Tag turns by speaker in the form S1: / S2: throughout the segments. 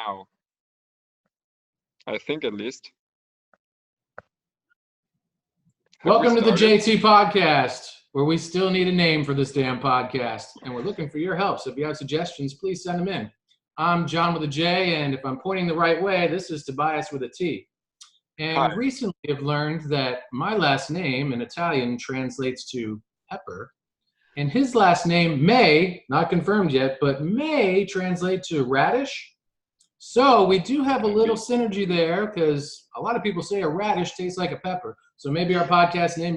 S1: now. I think at least.
S2: Welcome to the JT Podcast, where we still need a name for this damn podcast, and we're looking for your help. So if you have suggestions, please send them in. I'm John with a J, and if I'm pointing the right way, this is Tobias with a T. And
S1: Hi.
S2: recently I've learned that my last name in Italian translates to pepper, and his last name may, not confirmed yet, but may translate to radish. So we do have a little synergy there because a lot of people say a radish tastes like a pepper. So maybe our podcast name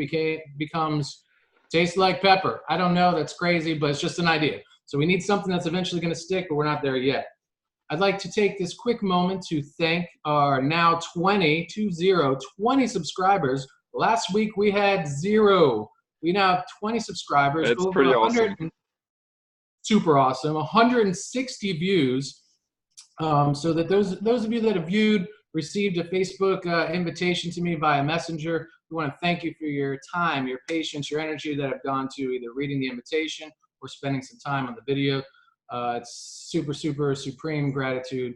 S2: becomes Tastes Like Pepper. I don't know. That's crazy, but it's just an idea. So we need something that's eventually going to stick, but we're not there yet. I'd like to take this quick moment to thank our now 20 subscribers. Last week we had 0. We now have 20 subscribers.
S1: It's
S2: over
S1: pretty
S2: 100,
S1: awesome.
S2: Super awesome. 160 views. So that those of you that have viewed received a Facebook invitation to me via Messenger. We want to thank you for your time, your patience, your energy that have gone to either reading the invitation or spending some time on the video. It's super, super, supreme gratitude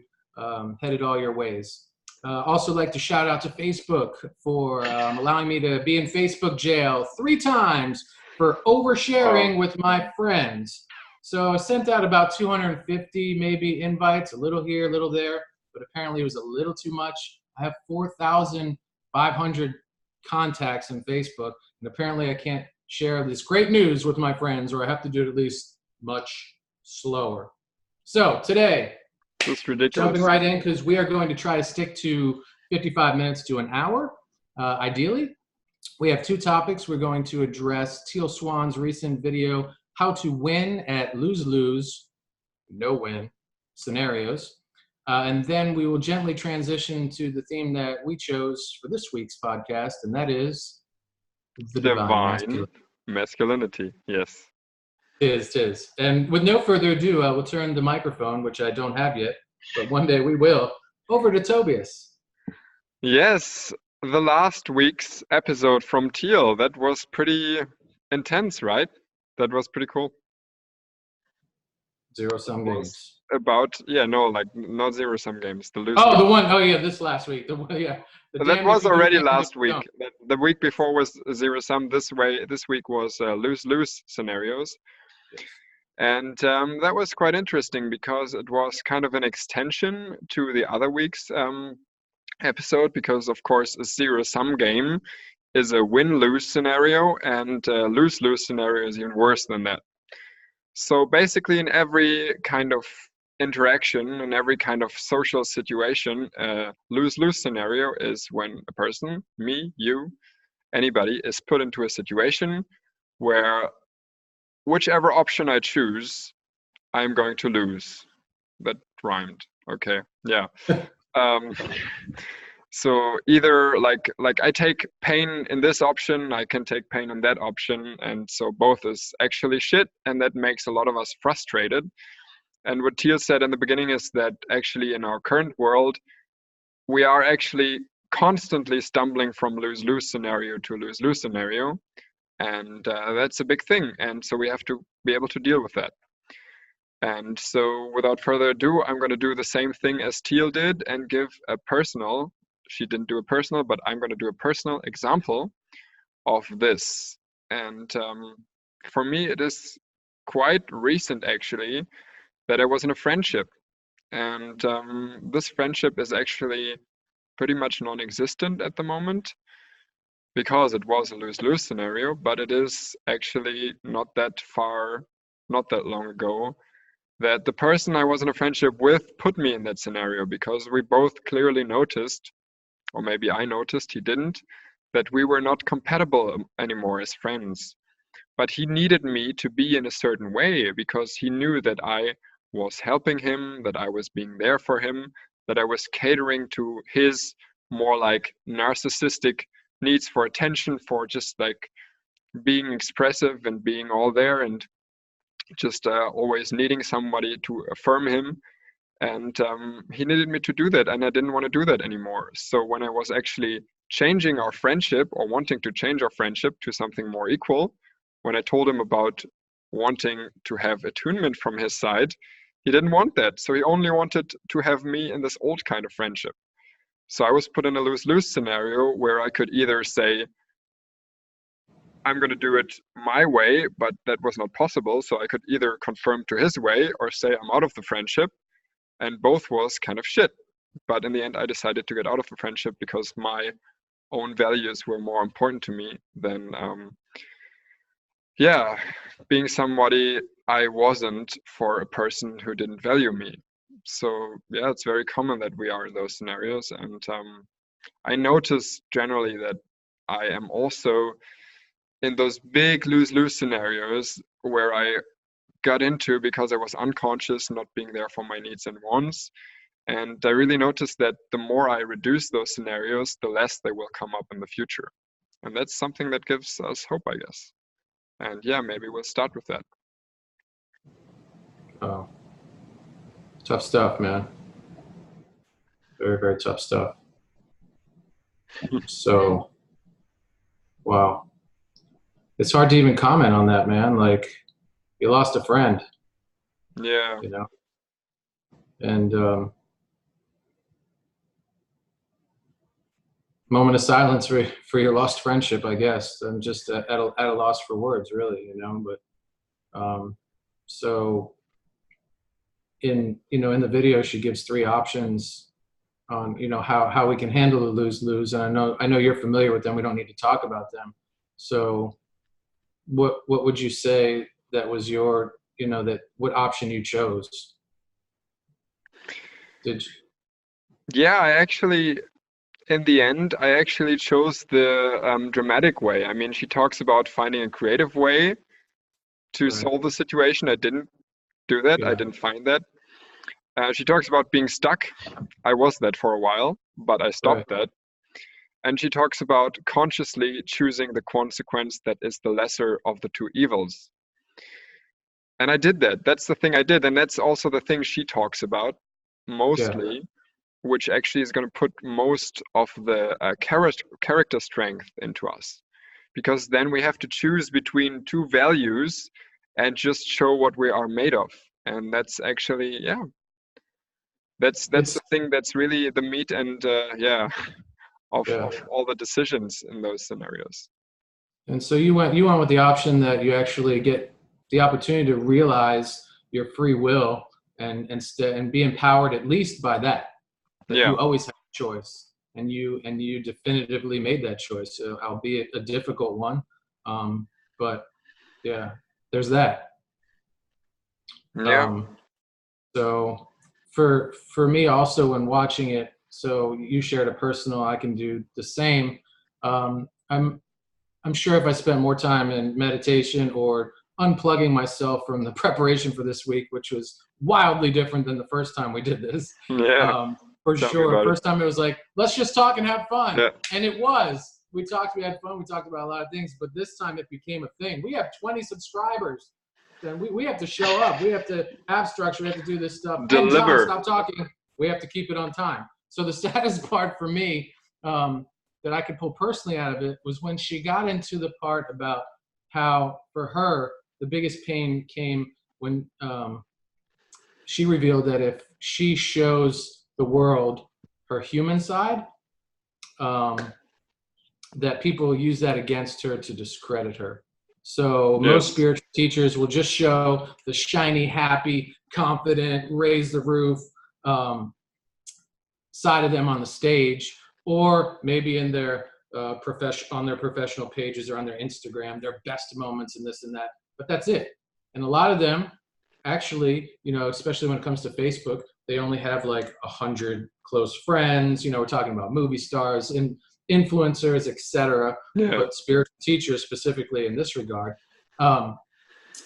S2: headed all your ways. Also like to shout out to Facebook for allowing me to be in Facebook jail 3 times for oversharing with my friends. So I sent out about 250 maybe invites, a little here, a little there, but apparently it was a little too much. I have 4,500 contacts in Facebook, and apparently I can't share this great news with my friends, or I have to do it at least much slower. So today,
S1: It's ridiculous.
S2: jumping right in, because we are going to try to stick to 55 minutes to an hour, ideally. We have 2 topics. We're going to address Teal Swan's recent video, How to Win at Lose-Lose, No-Win scenarios. And then we will gently transition to the theme that we chose for this week's podcast, and that is the divine
S1: masculinity. Yes.
S2: Tis. And with no further ado, I will turn the microphone, which I don't have yet, but one day we will, over to Tobias.
S1: Yes, the last week's episode from Teal, that was pretty intense, right? That was pretty cool.
S2: Zero-sum games.
S1: About, not zero-sum games.
S2: This last week.
S1: That was already last week. The week before was zero-sum. This week was lose-lose scenarios.
S2: Yes.
S1: And that was quite interesting because it was kind of an extension to the other week's episode, because of course a zero-sum game is a win-lose scenario, and lose-lose scenario is even worse than that. So basically in every kind of interaction, in every kind of social situation, lose-lose scenario is when a person, me, you, anybody, is put into a situation where whichever option I choose, I'm going to lose. That rhymed. Okay. Yeah. So either like I take pain in this option, I can take pain in that option, and so both is actually shit, and that makes a lot of us frustrated. And what Teal said in the beginning is that actually in our current world, we are actually constantly stumbling from lose-lose scenario to lose-lose scenario, and that's a big thing, and so we have to be able to deal with that. And so without further ado, I'm going to do the same thing as Teal did and give a personal, she didn't do a personal, but I'm going to do a personal example of this. And for me, it is quite recent actually that I was in a friendship. And this friendship is actually pretty much non-existent at the moment because it was a lose-lose scenario, but it is actually not that long ago that the person I was in a friendship with put me in that scenario, because we both clearly noticed, or maybe I noticed, he didn't, that we were not compatible anymore as friends. But he needed me to be in a certain way because he knew that I was helping him, that I was being there for him, that I was catering to his more like narcissistic needs for attention, for just like being expressive and being all there, and just always needing somebody to affirm him. And he needed me to do that, and I didn't want to do that anymore. So when I was actually changing our friendship, or wanting to change our friendship to something more equal, when I told him about wanting to have attunement from his side, He didn't want that. So he only wanted to have me in this old kind of friendship. So I was put in a lose-lose scenario where I could either say, I'm going to do it my way, but that was not possible. So I could either confirm to his way or say I'm out of the friendship. And both was kind of shit. But in the end, I decided to get out of the friendship because my own values were more important to me than, being somebody I wasn't for a person who didn't value me. So yeah, it's very common that we are in those scenarios. And I notice generally that I am also in those big lose-lose scenarios where I got into because I was unconscious, not being there for my needs and wants. And I really noticed that the more I reduce those scenarios, the less they will come up in the future. And that's something that gives us hope, I guess. And yeah, maybe we'll start with that.
S2: Oh, tough stuff, man. Very, very tough stuff. So, wow. It's hard to even comment on that, man. Like, you lost a friend.
S1: Yeah.
S2: You know? And moment of silence for your lost friendship, I guess. I'm just at a loss for words, really, you know? But, so in the video, she gives 3 options on, how we can handle the lose-lose. And I know you're familiar with them. We don't need to talk about them. So what would you say that was your, what option you chose? Did you?
S1: Yeah, in the end, I actually chose the dramatic way. I mean, she talks about finding a creative way to
S2: Right.
S1: solve the situation. I didn't do that. I
S2: Yeah.
S1: didn't find that. She talks about being stuck. I was that for a while, but I stopped
S2: Right.
S1: that. And she talks about consciously choosing the consequence that is the lesser of the 2 evils. And I did that. That's the thing I did. And that's also the thing she talks about
S2: Yeah.
S1: mostly, which actually is going to put most of the character strength into us. Because then we have to choose between 2 values and just show what we are made of. And that's actually, that's
S2: It's
S1: the thing that's really the meat and, of
S2: yeah.
S1: all the decisions in those scenarios.
S2: And so you went with the option that you actually get the opportunity to realize your free will and be empowered at least by that
S1: Yeah.
S2: you always have a choice, and you definitively made that choice, albeit a difficult one. But yeah, there's that.
S1: Yeah.
S2: So for me also, when watching it, so you shared a personal, I can do the same. I'm sure if I spent more time in meditation or unplugging myself from the preparation for this week, which was wildly different than the first time we did this.
S1: Yeah.
S2: For
S1: Tell me
S2: sure.
S1: about it.
S2: First time it was like, let's just talk and have fun.
S1: Yeah.
S2: And it was. We had fun, we talked about a lot of things, but this time it became a thing. We have 20 subscribers. Then we have to show up. We have to have structure. We have to do this stuff.
S1: Deliver.
S2: And John, stop talking. We have to keep it on time. So the saddest part for me, that I could pull personally out of it, was when she got into the part about how, for her, the biggest pain came when she revealed that if she shows the world her human side, that people use that against her to discredit her. So most spiritual teachers will just show the shiny, happy, confident, raise the roof side of them on the stage, or maybe in their on their professional pages or on their Instagram, their best moments and this and that. But that's it. And a lot of them, actually, especially when it comes to Facebook, they only have like 100 close friends. We're talking about movie stars and influencers, etc. But spiritual teachers specifically in this regard.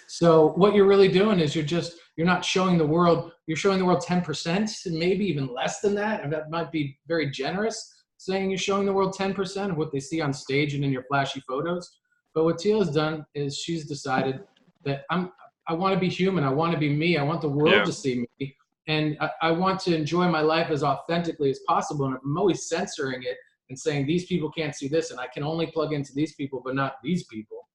S2: So what you're really doing is you're not showing the world, you're showing the world 10%, and maybe even less than that. And that might be very generous, saying you're showing the world 10% of what they see on stage and in your flashy photos. But what Teal has done is she's decided that I want to be human. I want to be me. I want the world to see me. And I want to enjoy my life as authentically as possible. And if I'm always censoring it and saying these people can't see this and I can only plug into these people but not these people,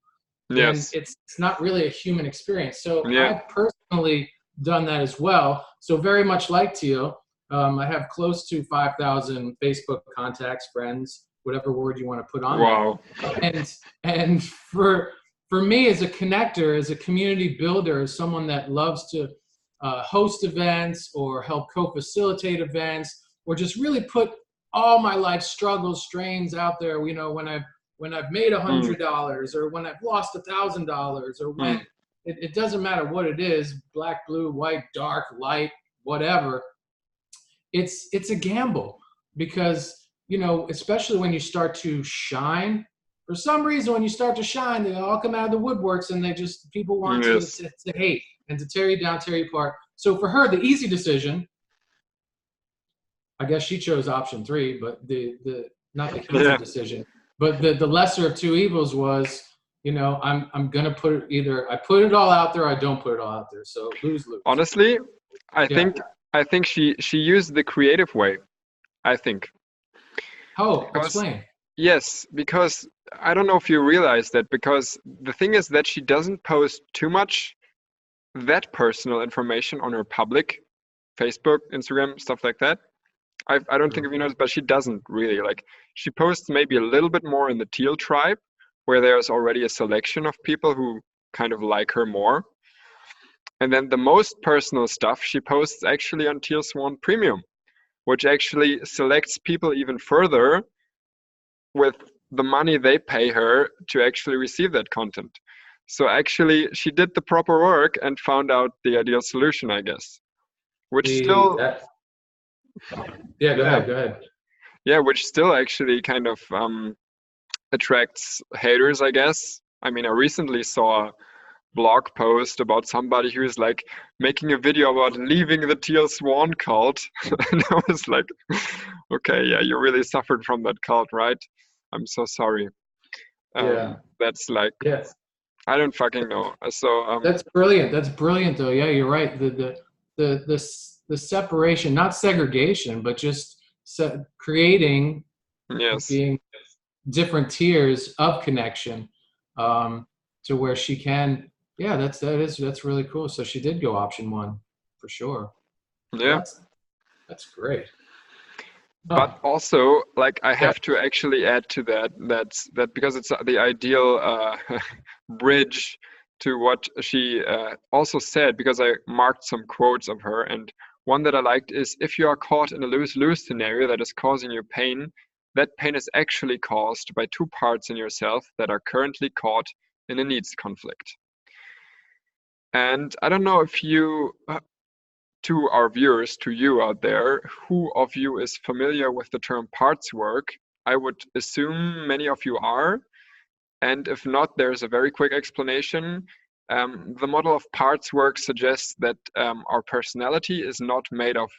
S2: then it's not really a human experience. So I've personally done that as well. So very much like Teal, I have close to 5,000 Facebook contacts, friends, whatever word you want to put on
S1: Wow.
S2: that. And for me as a connector, as a community builder, as someone that loves to host events or help co-facilitate events, or just really put all my life struggles, strains out there, you know, when I've made $100 or when I've lost $1,000 or when it doesn't matter what it is, black, blue, white, dark, light, whatever. It's a gamble because, you know, especially when you start to shine, for some reason, when you start to shine, they all come out of the woodworks and people want to hate and to tear you down, tear you apart. So for her, the easy decision, I guess she chose option 3, but the not the easy decision, but the lesser of two evils was, you know, I'm gonna put it, either I put it all out there or I don't put it all out there. So lose.
S1: Honestly, I think she used the creative way, I think.
S2: Oh, explain.
S1: Yes, because I don't know if you realize that, because the thing is that she doesn't post too much that personal information on her public Facebook, Instagram, stuff like that. I don't think if you noticed, but she doesn't really. Like, she posts maybe a little bit more in the Teal tribe, where there's already a selection of people who kind of like her more. And then the most personal stuff she posts actually on Teal Swan Premium, which actually selects people even further with the money they pay her to actually receive that content. So actually, she did the proper work and found out the ideal solution, I guess. Which still...
S2: Yeah, go ahead.
S1: Yeah, which still actually kind of attracts haters, I guess. I mean, I recently saw a blog post about somebody who's like making a video about leaving the Teal Swan cult. And I was like, okay, yeah, you really suffered from that cult, right? I'm so sorry. That's like, I don't fucking know. So
S2: that's brilliant. That's brilliant, though. Yeah, you're right. The separation, not segregation, but just creating, being different tiers of connection, to where she can. Yeah, that's really cool. So she did go option 1 for sure.
S1: Yeah,
S2: that's great.
S1: But also, like, I have to actually add to that because it's the ideal bridge to what she also said, because I marked some quotes of her, and one that I liked is, if you are caught in a lose-lose scenario that is causing you pain, that pain is actually caused by two parts in yourself that are currently caught in a needs conflict. And I don't know if you... to our viewers, to you out there, who of you is familiar with the term parts work? I would assume many of you are. And if not, there's a very quick explanation. The model of parts work suggests that our personality is not made of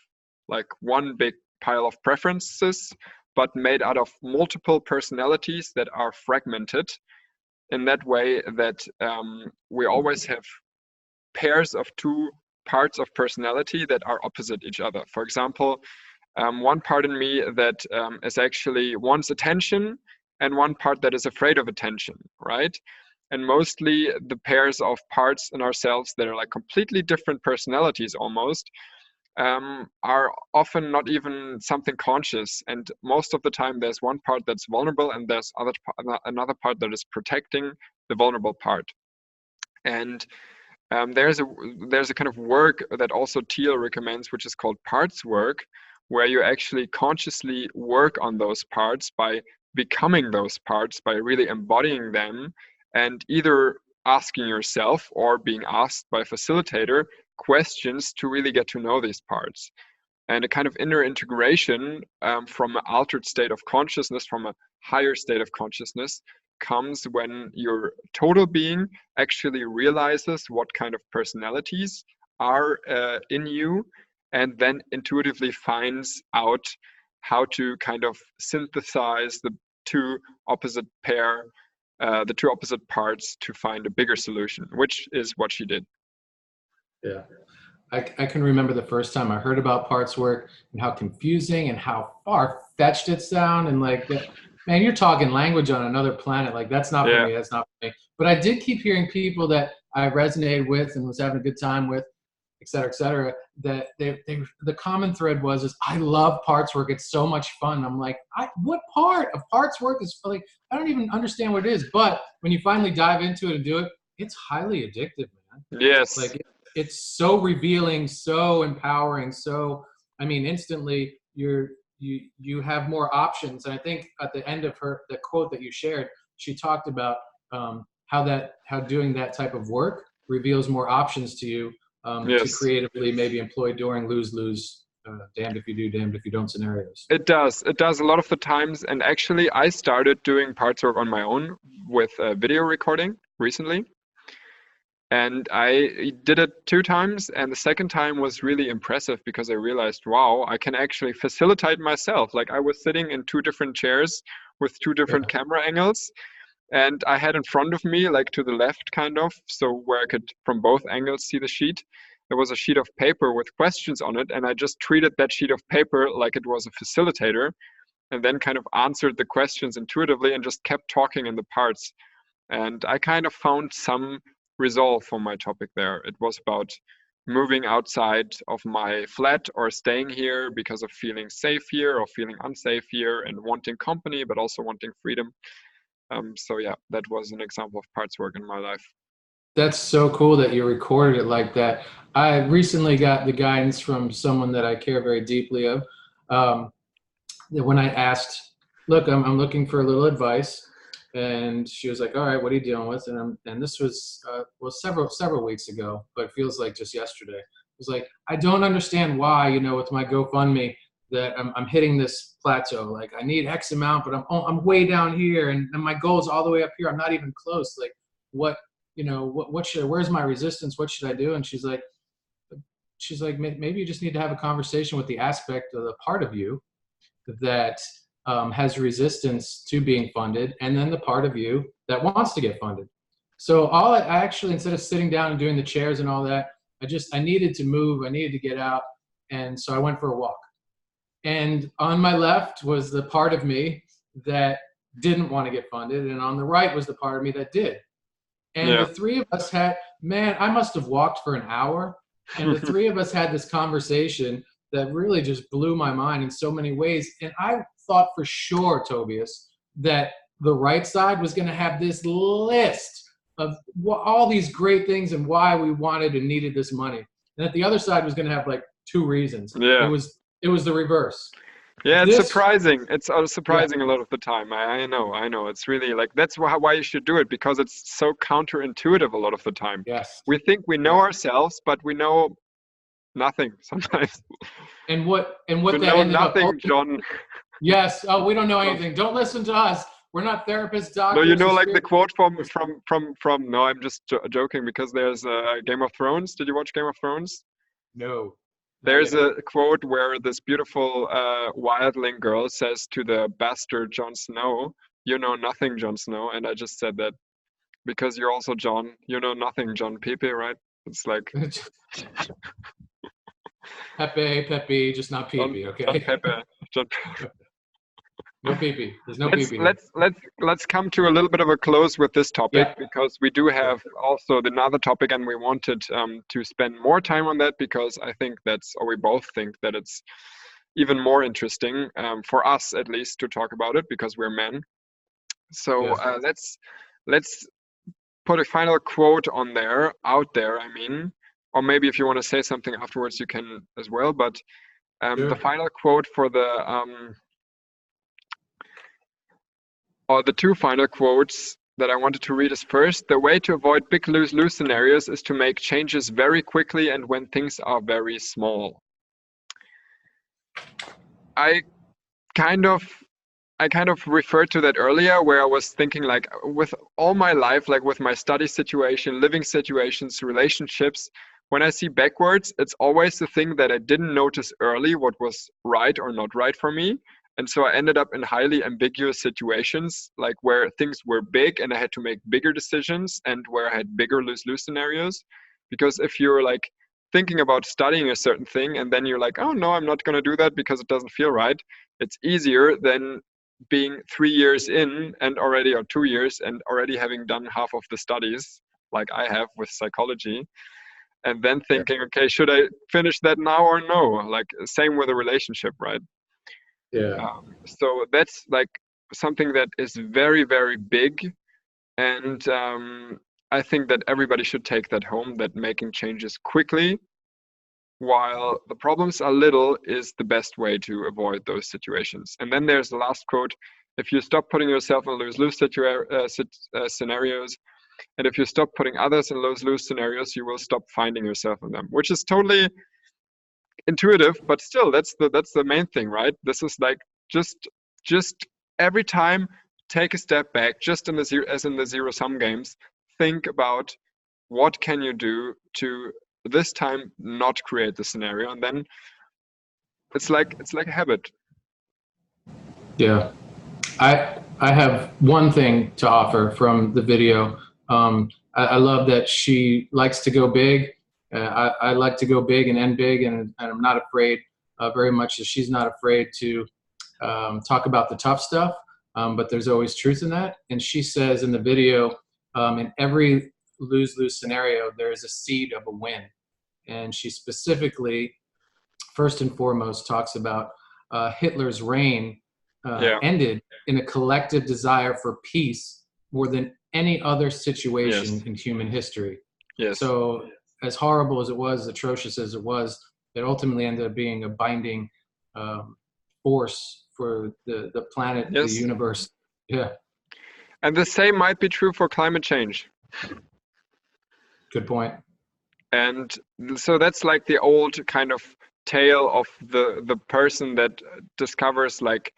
S1: like one big pile of preferences, but made out of multiple personalities that are fragmented in that way that we always have pairs of two parts of personality that are opposite each other. For example, one part in me that is actually wants attention, and one part that is afraid of attention, right? And mostly the pairs of parts in ourselves that are like completely different personalities almost are often not even something conscious. And most of the time there's one part that's vulnerable and there's another part that is protecting the vulnerable part. And there's a kind of work that also Teal recommends, which is called parts work, where you actually consciously work on those parts by becoming those parts, by really embodying them, and either asking yourself or being asked by a facilitator questions to really get to know these parts. And a kind of inner integration from an altered state of consciousness, from a higher state of consciousness, comes when your total being actually realizes what kind of personalities are in you, and then intuitively finds out how to kind of synthesize the two opposite parts to find a bigger solution, which is what she did.
S2: Yeah. I can remember the first time I heard about parts work and how confusing and how far-fetched it sounded, and like, man, you're talking language on another planet. Like, that's not for me. That's not for me. But I did keep hearing people that I resonated with and was having a good time with et cetera, that the common thread is I love parts work. It's so much fun. I'm like, what part of parts work is like, I don't even understand what it is. But when you finally dive into it and do it, it's highly addictive, man.
S1: Yes.
S2: Like it's so revealing, so empowering. So, I mean, instantly you have more options. And I think at the end of the quote that you shared, she talked about how doing that type of work reveals more options to you to creatively maybe employ during lose-lose, damned if you do, damned if you don't scenarios.
S1: It does a lot of the times. And actually I started doing parts work on my own with video recording recently. And I did it 2 times, and the second time was really impressive because I realized, wow, I can actually facilitate myself. Like I was sitting in 2 different chairs with 2 different camera angles, and I had in front of me, like to the left kind of, so where I could from both angles see the sheet, there was a sheet of paper with questions on it, and I just treated that sheet of paper like it was a facilitator, and then kind of answered the questions intuitively and just kept talking in the parts. And I kind of found some resolve for my topic there. It was about moving outside of my flat or staying here because of feeling safe here or feeling unsafe here and wanting company, but also wanting freedom. So yeah, that was an example of parts work in my life.
S2: That's so cool that you recorded it like that. I recently got the guidance from someone that I care very deeply of. That when I asked, look, I'm looking for a little advice. And she was like, all right, what are you dealing with? And this was several weeks ago, but it feels like just yesterday. It was like, I don't understand why, with my GoFundMe that I'm hitting this plateau. Like I need X amount, but I'm way down here, and my goal is all the way up here. I'm not even close. Like what where's my resistance? What should I do? And she's like, maybe you just need to have a conversation with the aspect of the part of you that has resistance to being funded, and then the part of you that wants to get funded. So I actually, instead of sitting down and doing the chairs and all that, I needed to move. I needed to get out. And so I went for a walk. And on my left was the part of me that didn't want to get funded. And on the right was the part of me that did. And the 3 of us I must have walked for an hour. And the 3 of us had this conversation that really just blew my mind in so many ways. And I thought for sure, Tobias, that the right side was going to have this list of all these great things and why we wanted and needed this money. And that the other side was going to have like 2 reasons.
S1: Yeah.
S2: It was the reverse.
S1: Yeah, it's surprising. It's surprising a lot of the time. I know. It's really like, that's why you should do it, because it's so counterintuitive a lot of the time.
S2: Yes.
S1: We think we know ourselves, but we know nothing sometimes.
S2: And what
S1: we
S2: that
S1: know
S2: ended
S1: nothing,
S2: up
S1: John.
S2: Yes. Oh, we don't know anything. Don't listen to us. We're not therapists, doctors.
S1: No, like the quote from no, I'm just joking, because there's Game of Thrones. Did you watch Game of Thrones?
S2: No.
S1: There's a quote where this beautiful wildling girl says to the bastard Jon Snow, "You know nothing, Jon Snow." And I just said that because you're also John. You know nothing, John Pepe, right? It's like
S2: Pepe, just not Pepe, okay?
S1: John Pepe. John Pepe.
S2: No Pepe. There's no Pepe.
S1: Let's come to a little bit of a close with this topic, because we do have also another topic, and we wanted to spend more time on that, because I think we both think that it's even more interesting for us, at least, to talk about it, because we're men. So let's put a final quote out there. I mean, or maybe if you want to say something afterwards, you can as well. But the final quote for the 2 final quotes that I wanted to read is first: the way to avoid big lose-lose scenarios is to make changes very quickly and when things are very small. I kind of referred to that earlier, where I was thinking, like, with all my life, like with my study situation, living situations, relationships, when I see backwards, it's always the thing that I didn't notice early what was right or not right for me. And so I ended up in highly ambiguous situations, like where things were big and I had to make bigger decisions, and where I had bigger lose-lose scenarios. Because if you're like thinking about studying a certain thing and then you're like, oh no, I'm not going to do that because it doesn't feel right, it's easier than being 3 years in and already, or 2 years, and already having done half of the studies like I have with psychology. and then thinking, okay, should I finish that now or no? Like same with a relationship, right?
S2: Yeah.
S1: So that's like something that is very, very big. And I think that everybody should take that home, that making changes quickly while the problems are little is the best way to avoid those situations. And then there's the last quote: if you stop putting yourself in lose-lose scenarios, and if you stop putting others in lose-lose scenarios, you will stop finding yourself in them, which is totally intuitive, but still, that's the main thing, right? This is like just every time take a step back, just in the zero-sum games, think about what can you do to this time not create the scenario, and then it's like a habit.
S2: Yeah. I have one thing to offer from the video. I love that she likes to go big. I like to go big and end big, and I'm not afraid very much as she's not afraid to talk about the tough stuff, but there's always truth in that. And she says in the video, in every lose-lose scenario, there is a seed of a win. And she specifically, first and foremost, talks about Hitler's reign ended in a collective desire for peace more than any other situation in human history. So as horrible as it was, atrocious as it was, it ultimately ended up being a binding force for the planet, the universe. Yeah.
S1: And the same might be true for climate change.
S2: Good point.
S1: And so that's like the old kind of tale of the person that discovers like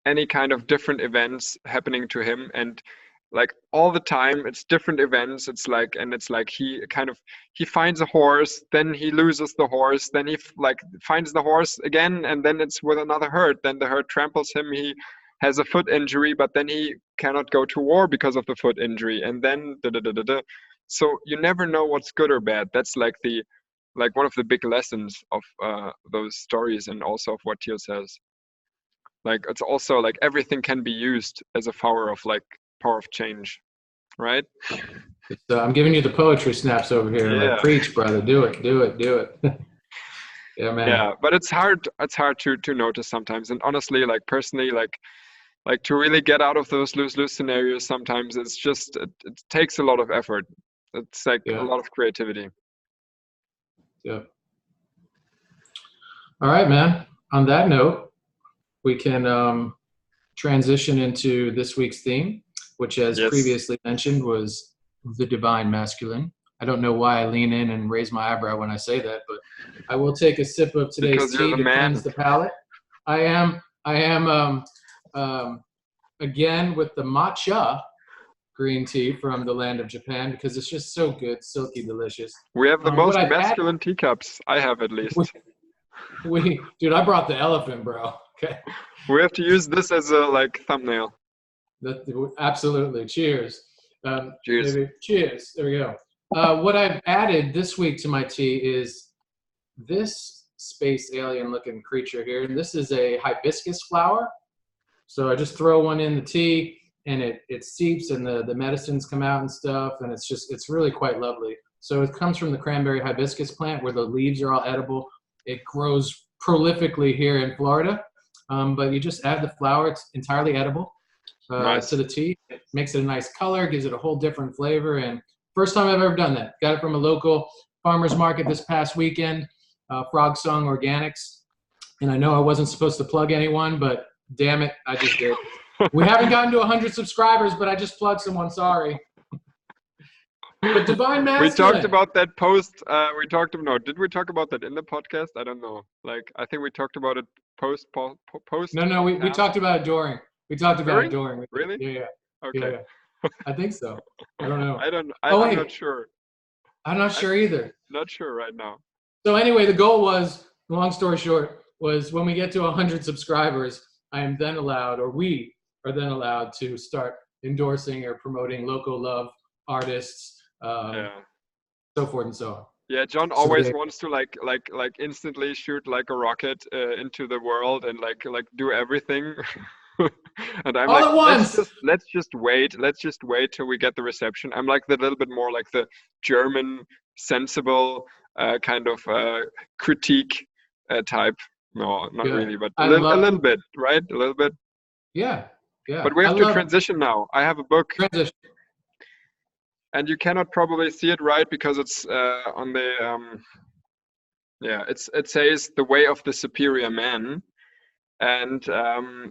S1: any kind of different events happening to him, and like all the time it's different events. It's like he finds a horse, then he loses the horse, then he like finds the horse again, and then it's with another herd, then the herd tramples him, he has a foot injury, but then he cannot go to war because of the foot injury, and then so you never know what's good or bad. That's like one of the big lessons of those stories, and also of what Teal says. Like it's also like everything can be used as a power of change, right?
S2: So I'm giving you the poetry snaps over here. Like, preach, brother, do it. Yeah, man.
S1: Yeah, but it's hard to notice sometimes. And honestly, like personally, like to really get out of those lose-lose scenarios, sometimes it's just it takes a lot of effort. It's like a lot of creativity.
S2: Yeah. All right, man. On that note, we can transition into this week's theme, which, as previously mentioned, was the divine masculine. I don't know why I lean in and raise my eyebrow when I say that, but I will take a sip of today's tea to cleanse the palate. I am again with the matcha green tea from the land of Japan, because it's just so good, silky delicious.
S1: We have the most masculine teacups. I have, at least.
S2: Dude, I brought the elephant, bro. Okay.
S1: We have to use this as a thumbnail.
S2: Absolutely. Cheers.
S1: Cheers.
S2: Cheers. There we go. What I've added this week to my tea is this space alien looking creature here. And this is a hibiscus flower. So I just throw one in the tea, and it seeps, and the medicines come out and stuff. And it's really quite lovely. So it comes from the cranberry hibiscus plant, where the leaves are all edible. It grows prolifically here in Florida. But you just add the flower. It's entirely edible to the tea. It makes it a nice color, gives it a whole different flavor. And first time I've ever done that. Got it from a local farmer's market this past weekend, Frog Song Organics. And I know I wasn't supposed to plug anyone, but damn it, I just did. We haven't gotten to 100 subscribers, but I just plugged someone. Sorry. But divine masculine.
S1: We talked about that post. Did we talk about that in the podcast? I don't know. I think we talked about it post.
S2: No, we talked about it during. We talked about it during.
S1: Really?
S2: Yeah.
S1: Okay.
S2: Yeah. I think so. I don't know.
S1: I'm not sure.
S2: I'm not sure either.
S1: Not sure right now.
S2: So anyway, the goal was, long story short, was when we get to 100 subscribers, I am then allowed, or we are then allowed, to start endorsing or promoting local love artists, so forth and so on.
S1: Yeah, John always wants to like instantly shoot like a rocket into the world and like do everything. And I'm
S2: all at once.
S1: Let's just wait till we get the reception. I'm like the little bit more like the German sensible kind of critique type. No, not
S2: Yeah.
S1: really, but
S2: I
S1: a
S2: love,
S1: little bit, right? A little bit.
S2: yeah, yeah.
S1: But we
S2: I
S1: have to
S2: love
S1: transition now. I have a book,
S2: transition.
S1: and you cannot probably see it, right? Because it's on the yeah, it says The Way of the Superior Man. And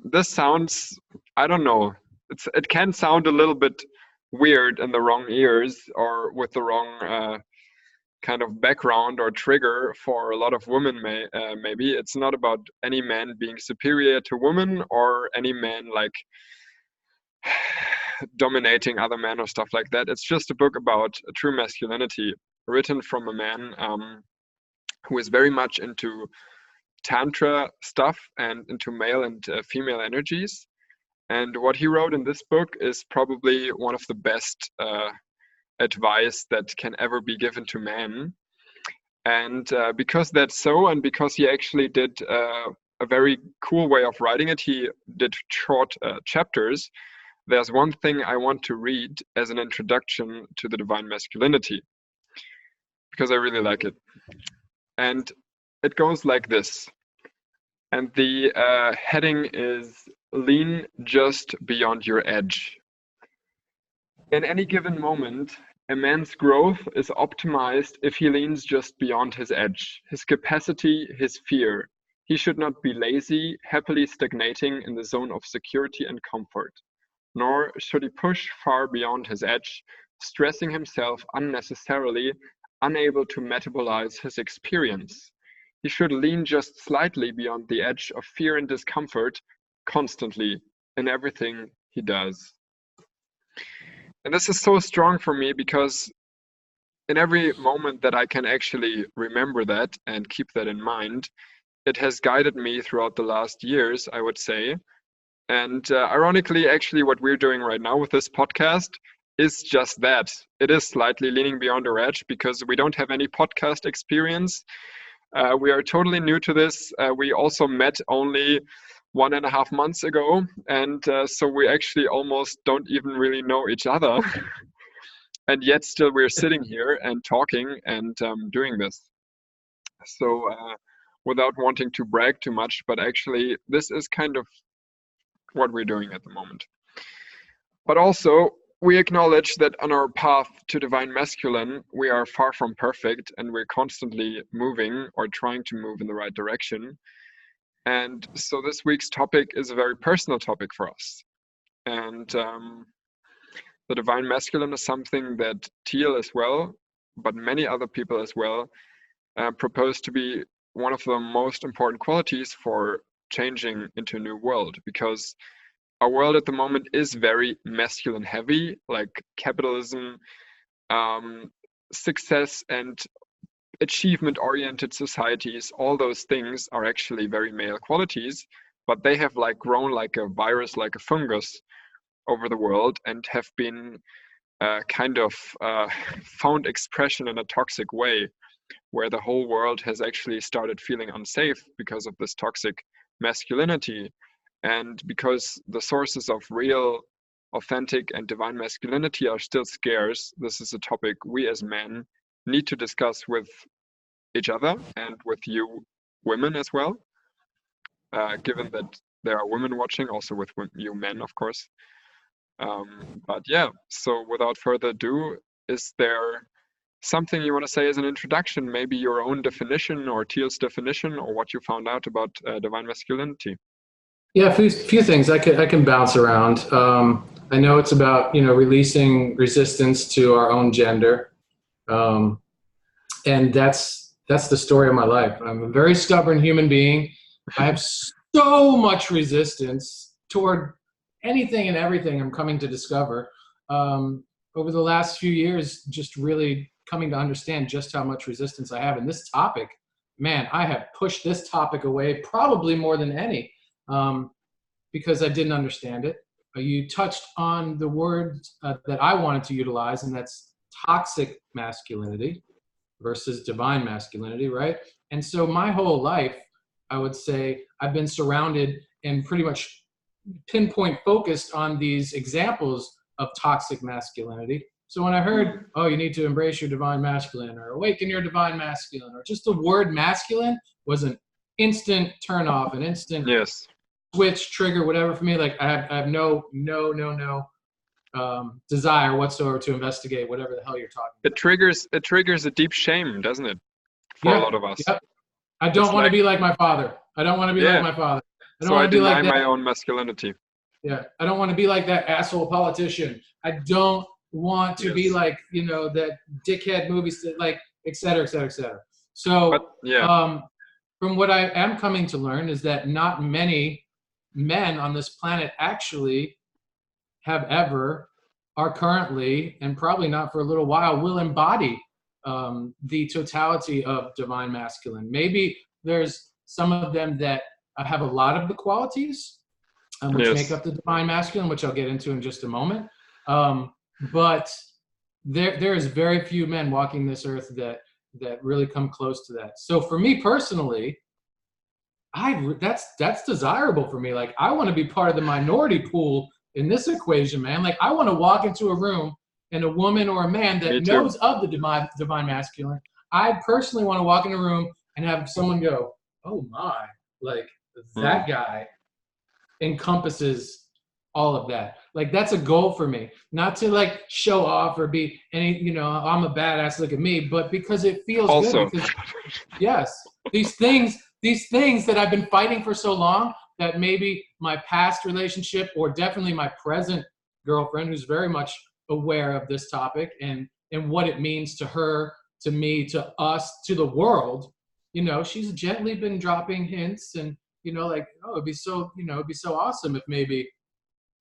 S1: this sounds, I don't know, it can sound a little bit weird in the wrong ears or with the wrong kind of background or trigger for a lot of women. Maybe it's not about any man being superior to women or any man like dominating other men or stuff like that. It's just a book about true masculinity written from a man who is very much into tantra stuff and into male and female energies. And what he wrote in this book is probably one of the best advice that can ever be given to men. And because that's so, and because he actually did a very cool way of writing it, he did short chapters. There's one thing I want to read as an introduction to the divine masculinity, because I really like it. And it goes like this. And the heading is Lean Just Beyond Your Edge. In any given moment, a man's growth is optimized if he leans just beyond his edge, his capacity, his fear. He should not be lazy, happily stagnating in the zone of security and comfort. Nor should he push far beyond his edge, stressing himself unnecessarily, unable to metabolize his experience. He should lean just slightly beyond the edge of fear and discomfort constantly in everything he does. And this is so strong for me because in every moment that I can actually remember that and keep that in mind, it has guided me throughout the last years, I would say. And ironically, actually, what we're doing right now with this podcast is just that. It is slightly leaning beyond our edge because we don't have any podcast experience. We are totally new to this. We also met only 1.5 months ago. And so we actually almost don't even really know each other. And yet still we're sitting here and talking and doing this. So without wanting to brag too much, but actually this is kind of what we're doing at the moment. But also, we acknowledge that on our path to divine masculine, we are far from perfect and we're constantly moving or trying to move in the right direction. And so this week's topic is a very personal topic for us. And the divine masculine is something that Teal as well, but many other people as well, propose to be one of the most important qualities for changing into a new world, because our world at the moment is very masculine heavy, like capitalism, success and achievement oriented societies. All those things are actually very male qualities, but they have like grown like a virus, like a fungus over the world, and have been kind of found expression in a toxic way, where the whole world has actually started feeling unsafe because of this toxic masculinity. And because the sources of real, authentic, and divine masculinity are still scarce, this is a topic we as men need to discuss with each other and with you women as well, given that there are women watching, also with you men, of course. But yeah, so without further ado, is there something you want to say as an introduction, maybe your own definition or Teal's definition, or what you found out about divine masculinity?
S2: Yeah, a few things I can bounce around. I know it's about releasing resistance to our own gender, and that's the story of my life. I'm a very stubborn human being. I have so much resistance toward anything and everything I'm coming to discover over the last few years. Just really coming to understand just how much resistance I have. And this topic, man, I have pushed this topic away probably more than any. Because I didn't understand it. You touched on the word that I wanted to utilize, and that's toxic masculinity versus divine masculinity, right? And so my whole life, I would say, I've been surrounded and pretty much pinpoint focused on these examples of toxic masculinity. So when I heard, oh, you need to embrace your divine masculine or awaken your divine masculine, or just the word masculine was an instant turn off, an instant
S1: Yes.
S2: switch, trigger, whatever for me. Like I have no desire whatsoever to investigate whatever the hell you're talking about.
S1: It triggers a deep shame, doesn't it? For a
S2: Yeah.
S1: lot of us.
S2: Yep. I
S1: It's
S2: don't want to
S1: like,
S2: be like my father. I don't want to be like
S1: yeah.
S2: my father. I don't
S1: So I
S2: want to be
S1: deny
S2: like
S1: my
S2: that.
S1: own masculinity.
S2: Yeah. I don't want to be like that asshole politician. I don't want to be
S1: Yes.
S2: like, you know, that dickhead movies, like, et cetera, et cetera, et cetera. So,
S1: But yeah,
S2: from what I am coming to learn is that not many men on this planet actually have ever, are currently, and probably not for a little while, will embody the totality of divine masculine. Maybe there's some of them that have a lot of the qualities which make
S1: yes.
S2: up the divine masculine, which I'll get into in just a moment. But there's very few men walking this earth that really come close to that. So for me personally, that's desirable for me. Like I want to be part of the minority pool in this equation, man. Like I want to walk into a room and a woman or a man
S1: Me
S2: that
S1: too.
S2: knows of the divine masculine. I personally want to walk in a room and have someone go, "Oh my, like that guy encompasses all of that." Like that's a goal for me, not to like show off or be any, you know, I'm a badass, look at me, but because it feels good.
S1: Also.
S2: Because yes, these things that I've been fighting for so long, that maybe my past relationship or definitely my present girlfriend, who's very much aware of this topic and what it means to her, to me, to us, to the world, you know, she's gently been dropping hints and, you know, like, oh, it'd be so, you know, it'd be so awesome if maybe,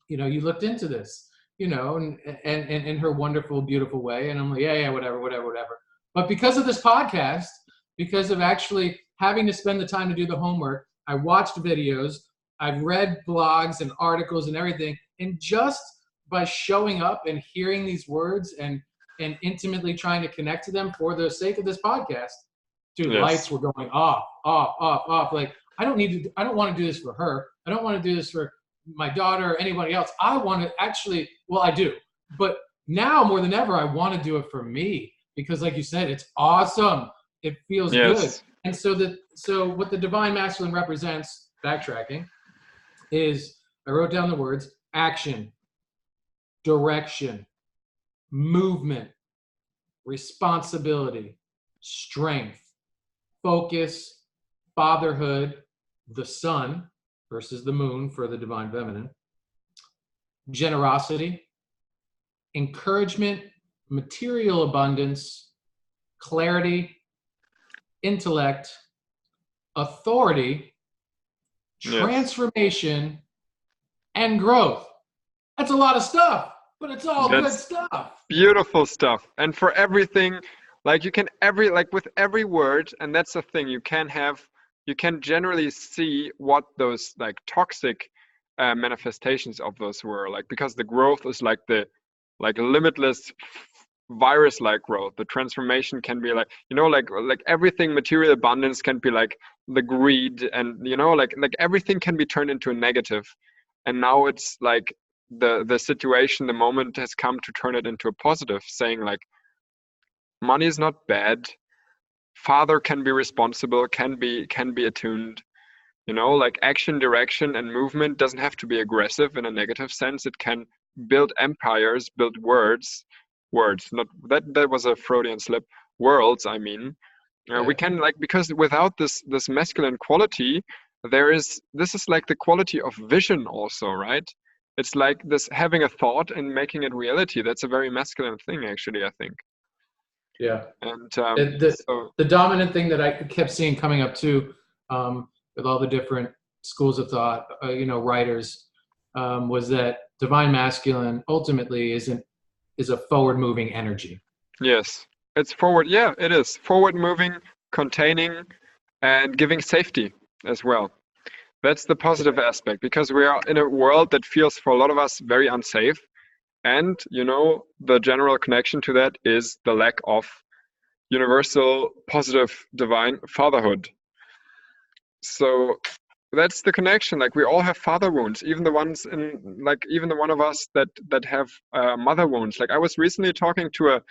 S2: you know, you looked into this, you know, and in her wonderful, beautiful way. And I'm like, yeah, whatever. But because of this podcast, because of actually having to spend the time to do the homework, I watched videos, I've read blogs and articles and everything. And just by showing up and hearing these words and intimately trying to connect to them for the sake of this podcast, dude,
S1: Yes.
S2: lights were going off. Like, I don't want to do this for her. I don't want to do this for my daughter or anybody else. I want to actually, well, I do. But now more than ever, I want to do it for me because, like you said, it's awesome. It feels good.
S1: Yes.
S2: And so what the divine masculine represents, backtracking, is I wrote down the words: action, direction, movement, responsibility, strength, focus, fatherhood, the sun versus the moon for the divine feminine, generosity, encouragement, material abundance, clarity, intellect, authority,
S1: Yes.
S2: transformation, and growth. That's a lot of stuff, but it's all good stuff.
S1: Beautiful stuff. And for everything, like you can with every word, and that's the thing, you can generally see what those like toxic manifestations of those were, like, because the growth is like the limitless virus like growth. The transformation can be like, you know, like everything, material abundance can be like the greed, and you know, like everything can be turned into a negative. And now it's like the situation, the moment has come to turn it into a positive, saying like money is not bad, father can be responsible, can be attuned, you know, like action, direction, and movement doesn't have to be aggressive in a negative sense. It can build empires, build words, not that was a Freudian slip, worlds, I mean. We can, like, because without this masculine quality, this is like the quality of vision also, right? It's like this having a thought and making it reality. That's a very masculine thing, actually, I think.
S2: Yeah.
S1: And
S2: The dominant thing that I kept seeing coming up too, with all the different schools of thought, you know, writers, was that divine masculine ultimately is a forward moving energy.
S1: yes, it's forward. Yeah, it is forward moving, containing, and giving safety as well. That's the positive aspect, because we are in a world that feels for a lot of us very unsafe. And, you know, the general connection to that is the lack of universal, positive, divine fatherhood. So that's the connection. Like we all have father wounds, even the ones in like even the one of us that have mother wounds. Like I was recently talking to a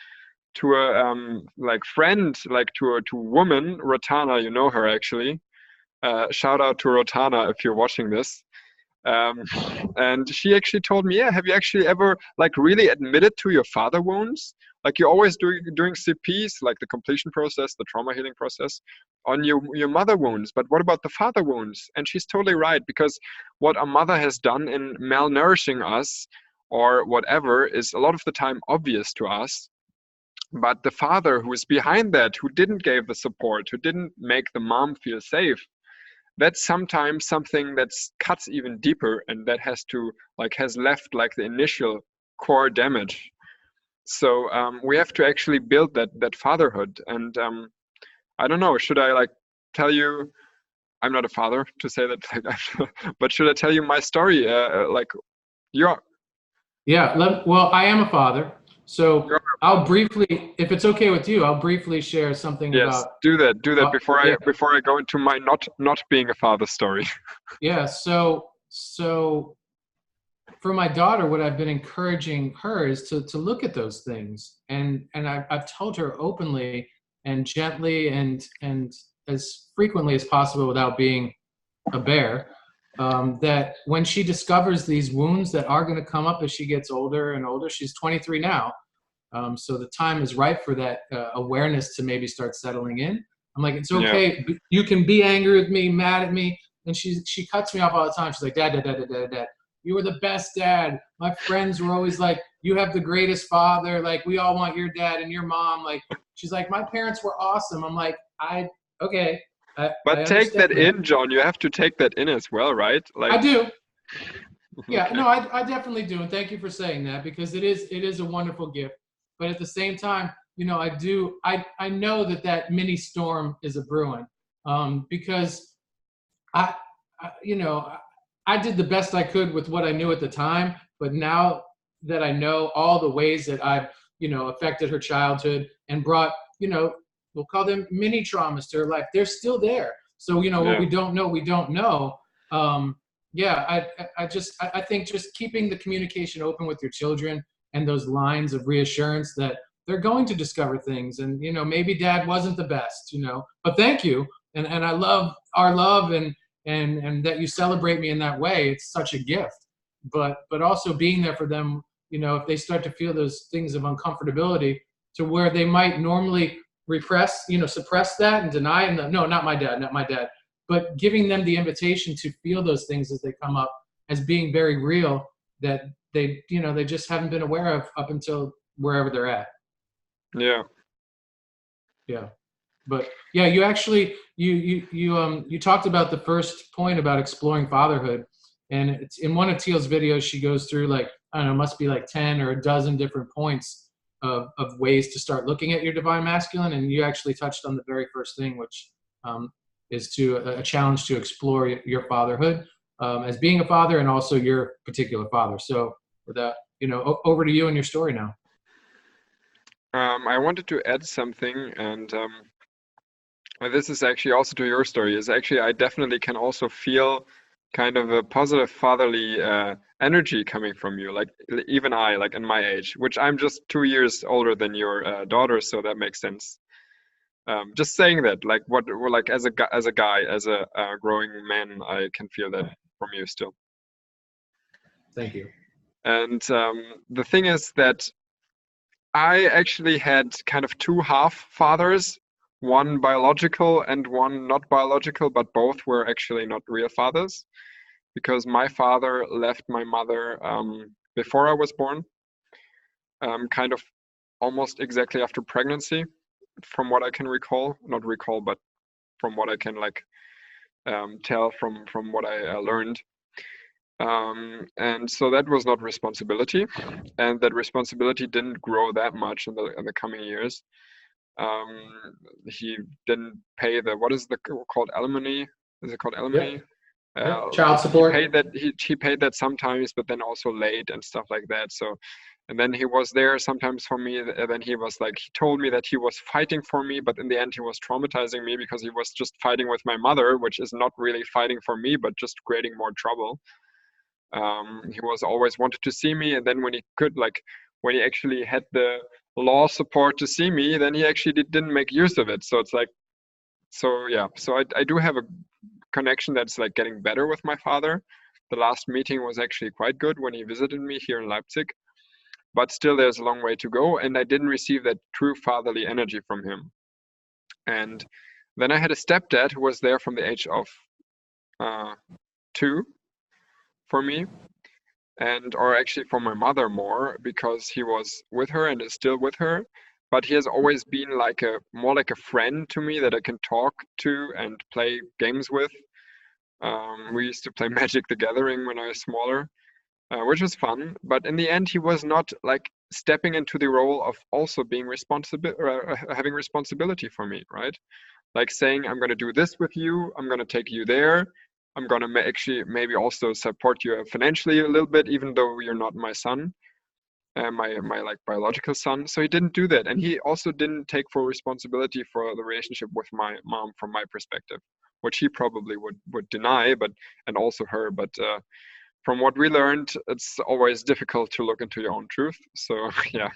S1: like friend, like to a woman, Rotana. You know her actually. Shout out to Rotana if you're watching this. Um, and she actually told me, yeah, have you actually ever like really admitted to your father wounds? Like you're always doing CPs, like the completion process, the trauma healing process, on your mother wounds. But what about the father wounds? And she's totally right, because what a mother has done in malnourishing us or whatever is a lot of the time obvious to us. But the father who is behind that, who didn't give the support, who didn't make the mom feel safe, that's sometimes something that cuts even deeper, and that has left like the initial core damage. So we have to actually build that fatherhood. And I don't know, should I like tell you, I'm not a father to say that, like, but should I tell you my story? Like you're
S2: Well, I am a father, so I'll briefly, if it's okay with you, I'll briefly share something
S1: yes,
S2: about.
S1: do that
S2: Yeah,
S1: before I go into my not being a father story.
S2: yeah. So for my daughter, what I've been encouraging her is to look at those things, and I've told her openly and gently and as frequently as possible without being a bear, that when she discovers these wounds that are going to come up as she gets older and older, she's 23 now, so the time is right for that awareness to maybe start settling in. I'm like, it's
S1: Yeah.
S2: okay. You can be angry with me, mad at me. And she cuts me off all the time. She's like, Dad, Dad, Dad, Dad, Dad, Dad. You were the best dad. My friends were always like, you have the greatest father. Like, we all want your dad and your mom. Like, she's like, my parents were awesome. I'm like, okay. I
S1: But take
S2: understand
S1: that
S2: that.
S1: in, John. You have to take that in as well, right? Like,
S2: I do. Yeah,
S1: okay.
S2: no, I definitely do. And thank you for saying that, because it is a wonderful gift. But at the same time, I know that mini storm is a brewing, because I, I did the best I could with what I knew at the time. But now that I know all the ways that I've, affected her childhood and brought, we'll call them mini traumas to her life, they're still there. So, what
S1: Yeah.
S2: we don't know, we don't know. Yeah, I think just keeping the communication open with your children and those lines of reassurance that they're going to discover things, and maybe dad wasn't the best, but thank you, and I love our love, and that you celebrate me in that way. It's such a gift. But also being there for them, if they start to feel those things of uncomfortability, to where they might normally suppress that and deny, and no, not my dad, not my dad, but giving them the invitation to feel those things as they come up as being very real, that they just haven't been aware of up until wherever they're at.
S1: Yeah.
S2: Yeah. But yeah, you actually you talked about the first point about exploring fatherhood, and it's in one of Teal's videos. She goes through, like, I don't know, must be like 10 or a dozen different points of ways to start looking at your divine masculine, and you actually touched on the very first thing, which is to a challenge to explore your fatherhood, as being a father, and also your particular father. So with that, over to you and your story now.
S1: I wanted to add something, and this is actually also to your story. Is actually I definitely can also feel kind of a positive fatherly energy coming from you. Like even I, like in my age, which I'm just 2 years older than your daughter, so that makes sense. Just saying that, like like as a guy, as a growing man, I can feel that from you still.
S2: Thank you.
S1: And the thing is that I actually had kind of two half fathers, one biological and one not biological, but both were actually not real fathers, because my father left my mother before I was born, kind of almost exactly after pregnancy, from what I can recall. Not recall, but from what I can like tell from what I learned. And so that was not responsibility, and that responsibility didn't grow that much in the coming years. He didn't pay the, what is the called, alimony? Is it called alimony?
S2: Yep. Child support.
S1: He paid that sometimes, but then also late and stuff like that. So And then he was there sometimes for me. And then he was like, he told me that he was fighting for me, but in the end he was traumatizing me because he was just fighting with my mother, which is not really fighting for me, but just creating more trouble. He was always wanted to see me, and then when he could, like when he actually had the law support to see me, then he actually didn't make use of it. So it's like, so yeah, so I do have a connection that's like getting better with my father. The last meeting was actually quite good when he visited me here in Leipzig, but still there's a long way to go, and I didn't receive that true fatherly energy from him. And then I had a stepdad who was there from the age of 2 for me, and or actually for my mother more, because he was with her and is still with her, but he has always been like a more like a friend to me that I can talk to and play games with. We used to play Magic the Gathering when I was smaller, which was fun, but in the end he was not like stepping into the role of also being responsible, having responsibility for me, right? Like saying, I'm going to do this with you, I'm going to take you there, I'm going to actually maybe also support you financially a little bit, even though you're not my son, my like biological son. So he didn't do that, and he also didn't take full responsibility for the relationship with my mom from my perspective, which he probably would deny, but and also her. But from what we learned, it's always difficult to look into your own truth. So yeah.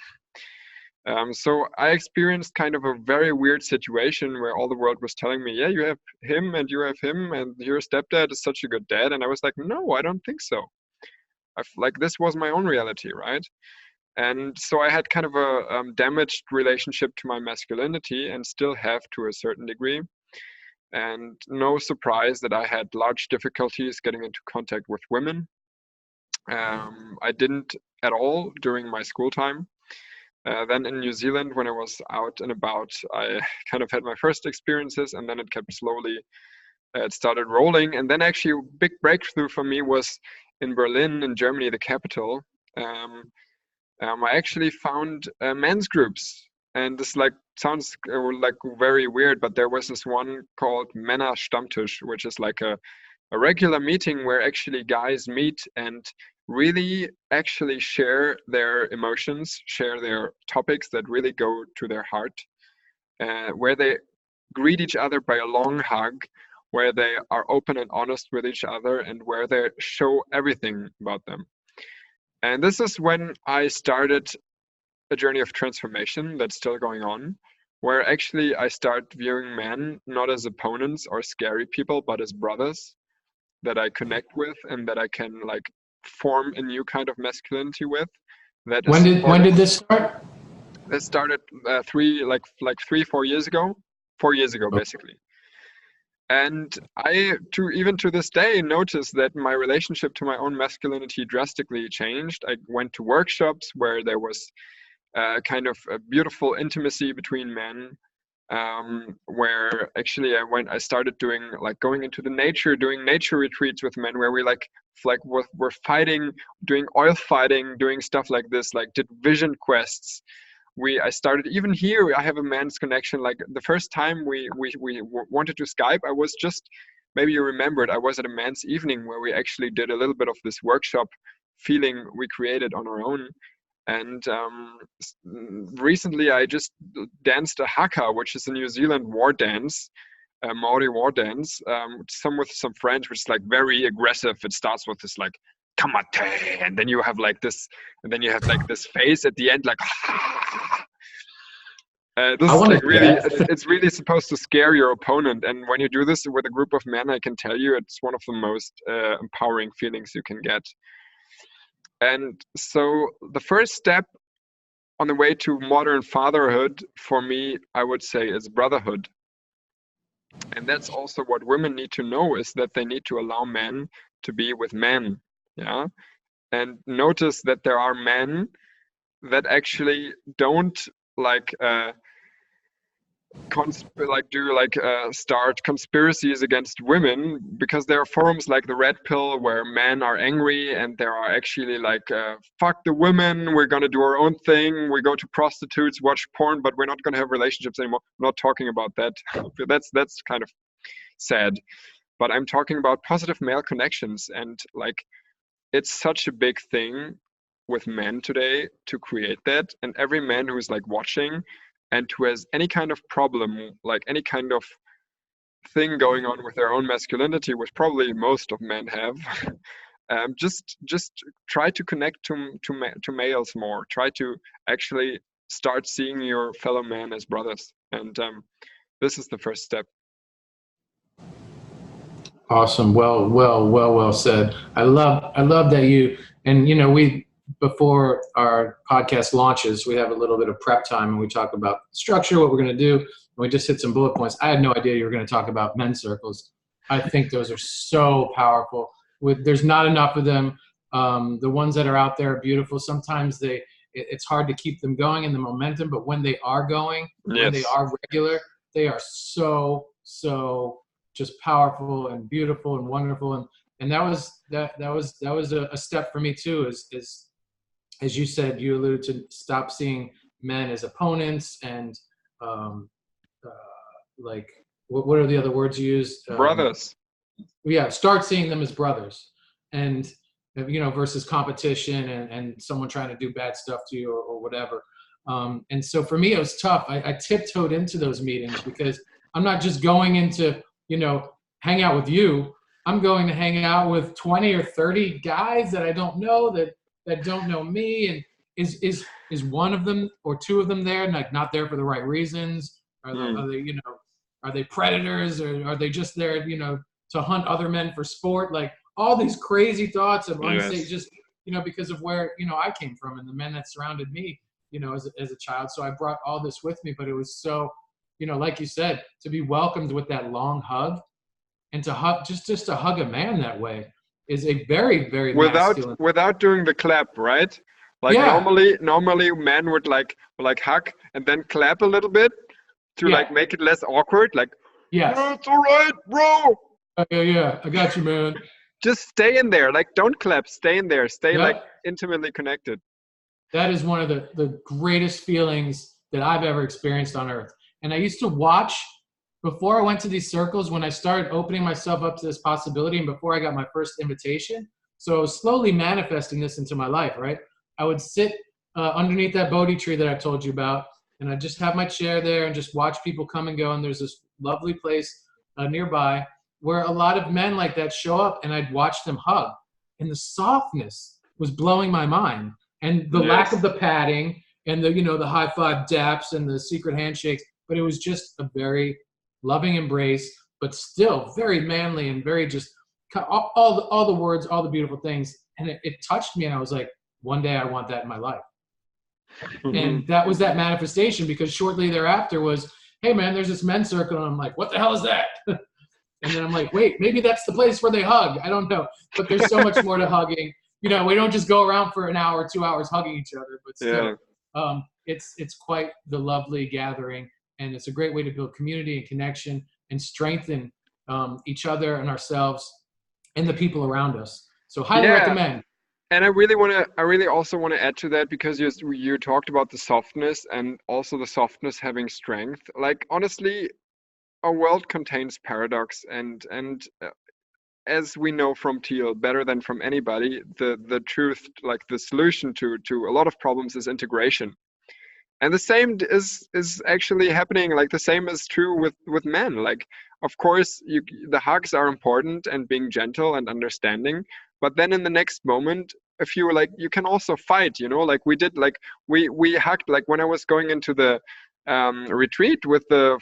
S1: So I experienced kind of a very weird situation where all the world was telling me, yeah, you have him and you have him and your stepdad is such a good dad. And I was like, no, I don't think so. Like this was my own reality, right? And so I had kind of a damaged relationship to my masculinity and still have to a certain degree. And no surprise that I had large difficulties getting into contact with women. I didn't at all during my school time. Then in New Zealand, when I was out and about, I kind of had my first experiences, and then it kept slowly, it started rolling. And then actually a big breakthrough for me was in Berlin, in Germany, the capital. I actually found men's groups. And this like sounds like very weird, but there was this one called Männer Stammtisch, which is like a regular meeting where actually guys meet and really actually share their emotions, share their topics that really go to their heart, where they greet each other by a long hug, where they are open and honest with each other, and where they show everything about them. And this is when I started a journey of transformation that's still going on, where actually I start viewing men not as opponents or scary people, but as brothers that I connect with and that I can like form a new kind of masculinity with. That is
S2: when did this start?
S1: That started 4 years ago. 4 years ago, basically. And I, even to this day, notice that my relationship to my own masculinity drastically changed. I went to workshops where there was kind of a beautiful intimacy between men, where actually I started doing like going into the nature, doing nature retreats with men where we we're fighting, doing oil fighting, doing stuff like this, like did vision quests. I started even here. I have a man's connection. Like the first time we wanted to Skype, I was just, maybe you remembered, I was at a man's evening where we actually did a little bit of this workshop feeling we created on our own. And recently I just danced a haka, which is a New Zealand war dance, a Maori war dance, with some French, which is like very aggressive. It starts with this like kamate, and then you have like this, and then you have like this face at the end, like this is like really, it's really supposed to scare your opponent. And when you do this with a group of men, I can tell you it's one of the most empowering feelings you can get. And so the first step on the way to modern fatherhood for me, I would say, is brotherhood. And that's also what women need to know, is that they need to allow men to be with men. Yeah. And notice that there are men that actually don't like start conspiracies against women, because there are forums like the Red Pill where men are angry and there are actually like fuck the women, we're gonna do our own thing, we go to prostitutes, watch porn, but we're not gonna have relationships anymore. I'm not talking about that. That's kind of sad, but I'm talking about positive male connections. And like it's such a big thing with men today to create that. And every man who's like watching and who has any kind of problem, like any kind of thing going on with their own masculinity, which probably most of men have, just try to connect to males more. Try to actually start seeing your fellow men as brothers, and this is the first step.
S2: Awesome. Well said. I love that you, and you know, we, before our podcast launches, we have a little bit of prep time and we talk about structure, what we're going to do. And we just hit some bullet points. I had no idea you were going to talk about men's circles. I think those are so powerful. There's not enough of them. The ones that are out there are beautiful. Sometimes it's hard to keep them going in the momentum, but when they are going, when they are regular, they are so just powerful and beautiful and wonderful. And that was a step for me too, is as you said, you alluded to, stop seeing men as opponents and like what are the other words you used?
S1: Brothers.
S2: Yeah, start seeing them as brothers, and you know, versus competition and someone trying to do bad stuff to you or whatever. And so for me, it was tough. I tiptoed into those meetings because I'm not just going into, you know, hang out with you. I'm going to hang out with 20 or 30 guys that I don't know, that don't know me. And is one of them or two of them there, like not there for the right reasons? Are they, you know, are they predators, or are they just there, you know, to hunt other men for sport? Like all these crazy thoughts of unsafe, just, you know, because of where, you know, I came from and the men that surrounded me, you know, as a child. So I brought all this with me, but it was so, you know, like you said, to be welcomed with that long hug and to hug, just to hug a man that way is a very, very masculine.
S1: Without doing the clap, right? Like normally men would like hug and then clap a little bit to like make it less awkward. Like, it's all right, bro.
S2: Yeah, I got you, man.
S1: Just stay in there. Like, don't clap. Stay in there. Stay like intimately connected.
S2: That is one of the greatest feelings that I've ever experienced on earth. And I used to watch, before I went to these circles, when I started opening myself up to this possibility and before I got my first invitation. So I was slowly manifesting this into my life, right? I would sit underneath that Bodhi tree that I told you about, and I'd just have my chair there and just watch people come and go. And there's this lovely place nearby where a lot of men like that show up, and I'd watch them hug. And the softness was blowing my mind. And the lack of the padding and the, you know, the high five daps and the secret handshakes, but it was just a very loving embrace, but still very manly and very just all the words, all the beautiful things. And it touched me, and I was like, one day I want that in my life. And that was that manifestation, because shortly thereafter was, hey man, there's this men's circle. And I'm like, what the hell is that? And then I'm like, wait, maybe that's the place where they hug. I don't know. But there's so much more to hugging. You know, we don't just go around for an hour, 2 hours hugging each other, but still, it's quite the lovely gathering. And it's a great way to build community and connection and strengthen each other and ourselves and the people around us. So highly recommend.
S1: And I really also want to add to that, because you talked about the softness and also the softness having strength. Like, honestly, our world contains paradox, and as we know from Teal better than from anybody, the truth, like the solution to a lot of problems, is integration. And the same is actually happening. Like, the same is true with men. Like, of course, the hugs are important and being gentle and understanding, but then in the next moment, if you like, you can also fight, you know, like we did. Like we hugged, like when I was going into the retreat with the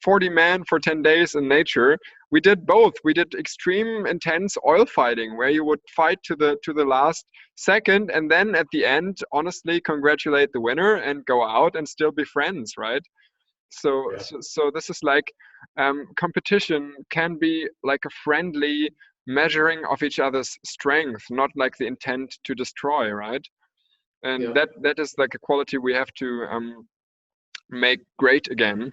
S1: 40 men for 10 days in nature, we did both. We did extreme intense oil fighting, where you would fight to the last second, and then at the end, honestly, congratulate the winner and go out and still be friends, right? So this is like, competition can be like a friendly measuring of each other's strength, not like the intent to destroy, right? And that is like a quality we have to make great again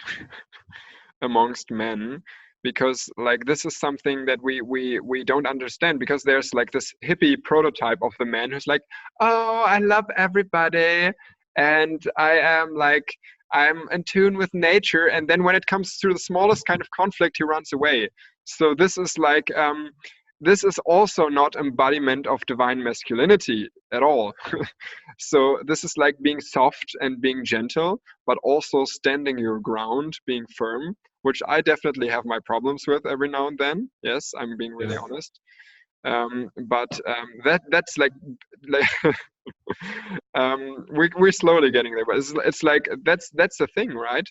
S1: amongst men, because like this is something that we don't understand, because there's like this hippie prototype of the man who's like, oh, I love everybody and I'm in tune with nature, and then when it comes to the smallest kind of conflict, he runs away. So this is like this is also not embodiment of divine masculinity at all. So this is like being soft and being gentle, but also standing your ground, being firm, which I definitely have my problems with every now and then. Yes, I'm being really
S2: Yeah.
S1: honest. That's like we're slowly getting there, but it's like that's the thing, right?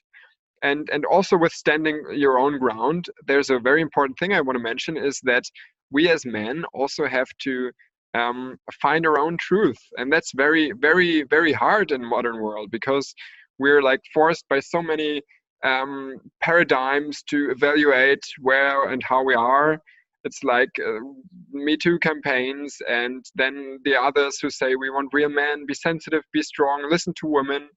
S1: And also with standing your own ground, there's a very important thing I want to mention is that we as men also have to find our own truth, and that's very very very hard in modern world because we're like forced by so many paradigms to evaluate where and how we are. It's like Me Too campaigns, and then the others who say we want real men, be sensitive, be strong, listen to women,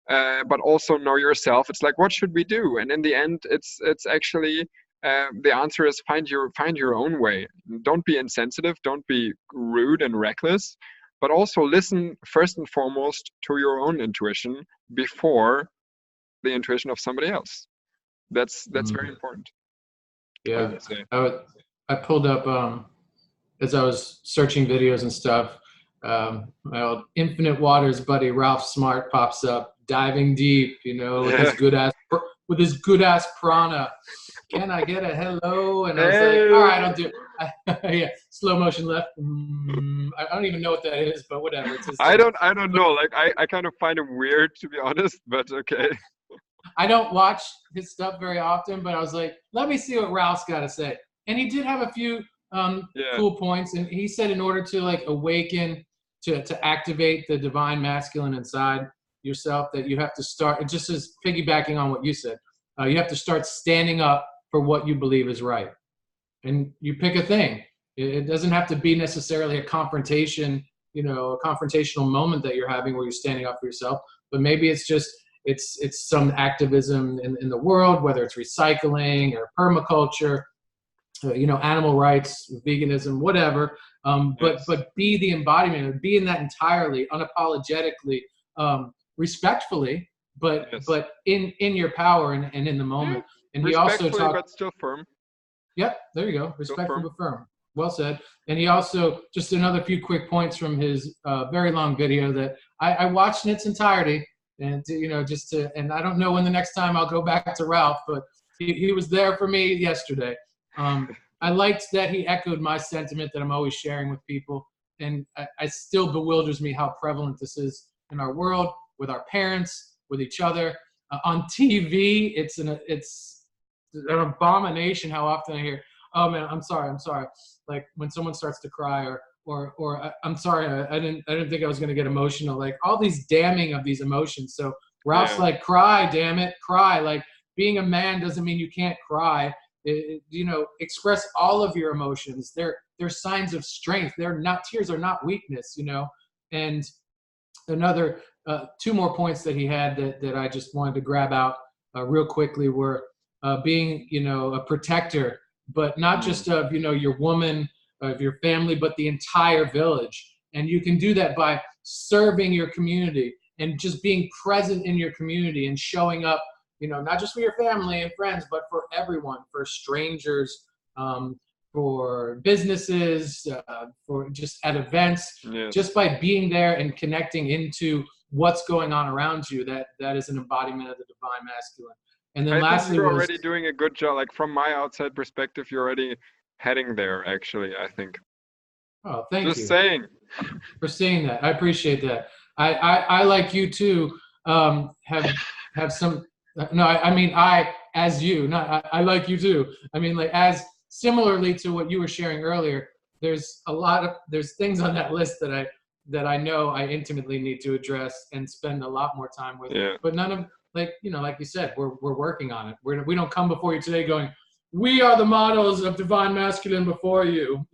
S1: but also know yourself. It's like, what should we do? And in the end, it's actually the answer is find your own way. Don't be insensitive. Don't be rude and reckless, but also listen first and foremost to your own intuition before the intuition of somebody else. That's very important. I
S2: Yeah.
S1: would say.
S2: I pulled up as I was searching videos and stuff. My old Infinite Waters buddy Ralph Smart pops up, diving deep, with
S1: Yeah.
S2: his good ass prana. Can I get a hello? And I was like, all
S1: Hey.
S2: right, I'll do it. Yeah, slow motion left. I don't even know what that is, but whatever. It's his
S1: I
S2: thing.
S1: don't know. Like I kind of find it weird, to be honest, but okay.
S2: I don't watch his stuff very often, but I was like, let me see what Ralph's got to say. And he did have a few
S1: Yeah.
S2: cool points. And he said in order to like awaken, to activate the divine masculine inside yourself, that you have to start, just as piggybacking on what you said, you have to start standing up for what you believe is right. And you pick a thing. It doesn't have to be necessarily a confrontation, a confrontational moment that you're having where you're standing up for yourself, but maybe it's just, it's some activism in the world, whether it's recycling or permaculture, animal rights, veganism, whatever. But
S1: Yes.
S2: but be the embodiment, be in that entirely, unapologetically, respectfully, but
S1: Yes.
S2: in your power and in the
S1: Yeah.
S2: moment. And he also
S1: Respectfully,
S2: talked.
S1: but still firm.
S2: Yep, there you go.
S1: Still
S2: Respectful
S1: firm.
S2: but firm. Well said. And he also, just another few quick points from his very long video that I watched in its entirety. And and I don't know when the next time I'll go back to Ralph, but he was there for me yesterday. I liked that he echoed my sentiment that I'm always sharing with people. And I still bewilders me how prevalent this is in our world, with our parents, with each other. On TV, it's an abomination how often I hear, "Oh man, I'm sorry." Like when someone starts to cry, or I'm sorry, I didn't think I was going to get emotional. Like all these damning of these emotions. So Ralph's
S1: Yeah.
S2: like, "Cry, damn it, cry." Like being a man doesn't mean you can't cry. Express all of your emotions. They're signs of strength. Tears are not weakness. And another two more points that he had that I just wanted to grab out real quickly were being a protector, but not just of your woman, of your family, but the entire village. And you can do that by serving your community and just being present in your community and showing up, not just for your family and friends, but for everyone, for strangers, for businesses, for just at events,
S1: Yes.
S2: just by being there and connecting into what's going on around you. That is an embodiment of the divine masculine. And then
S1: I think
S2: lastly
S1: you're
S2: was,
S1: already doing a good job. Like from my outside perspective, you're already heading there, actually, I think.
S2: oh, thank
S1: Just
S2: you
S1: saying.
S2: for seeing that. I appreciate that. I like you too, have some, no, I mean, as you, not, I like you too. I mean, like, as similarly to what you were sharing earlier, there's things on that list that I know I intimately need to address and spend a lot more time with,
S1: Yeah.
S2: but none of, like, like you said, we're working on it. We don't come before you today going, we are the models of divine masculine before you,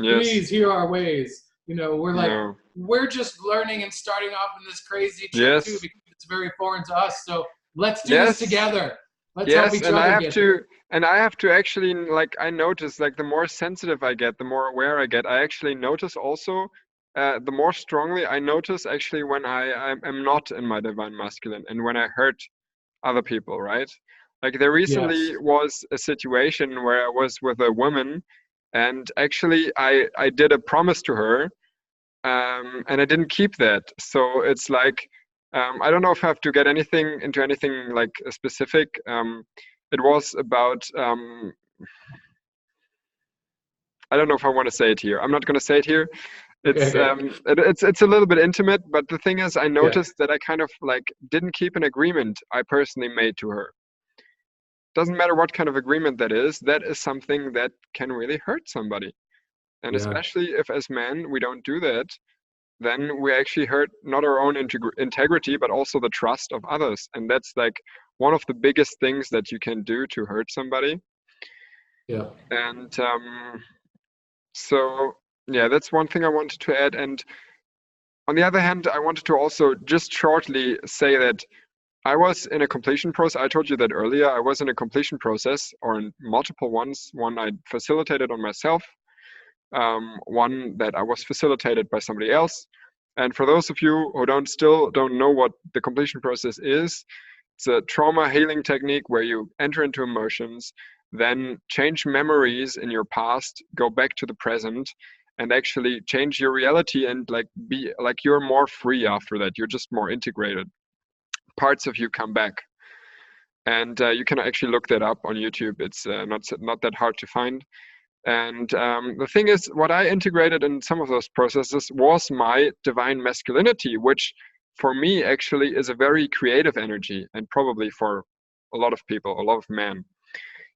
S1: Yes.
S2: please hear our ways. We're like,
S1: No.
S2: we're just learning and starting off in this crazy trip too,
S1: Yes.
S2: because it's very foreign to us. So let's do this
S1: Yes.
S2: together. Let's help
S1: Yes.
S2: each other get there.
S1: And I have to actually, like, I notice, like, the more sensitive I get, the more aware I get, I actually notice also, the more strongly I notice actually when I'm not in my divine masculine and when I hurt other people, right? Like there
S2: Yes.
S1: recently was a situation where I was with a woman And actually, I did a promise to her, and I didn't keep that. So it's like, I don't know if I have to get into anything like specific. It was about, I don't know if I want to say it here. I'm not going to say it here.
S2: Okay,
S1: It's
S2: okay.
S1: it's a little bit intimate, but the thing is, I
S2: Yeah,
S1: noticed that I kind of like didn't keep an agreement I personally made to her. Doesn't matter what kind of agreement that is. That is something that can really hurt somebody. And
S2: yeah,
S1: especially if as men we don't do that, then we actually hurt not our own integrity, but also the trust of others. And that's like one of the biggest things that you can do to hurt somebody.
S2: yeah,
S1: And so, yeah, that's one thing I wanted to add. And on the other hand, I wanted to also just shortly say that I was in a completion process. I told you that earlier. I was in a completion process, or in multiple ones. One I facilitated on myself, one that I was facilitated by somebody else. And for those of you who still don't know what the completion process is, it's a trauma healing technique where you enter into emotions, then change memories in your past, go back to the present, and actually change your reality and like be like you're more free after that. You're just more integrated. Parts of you come back. And you can actually look that up on YouTube. It's not that hard to find. And the thing is, what I integrated in some of those processes was my divine masculinity, which for me actually is a very creative energy, and probably for a lot of people, a lot of men.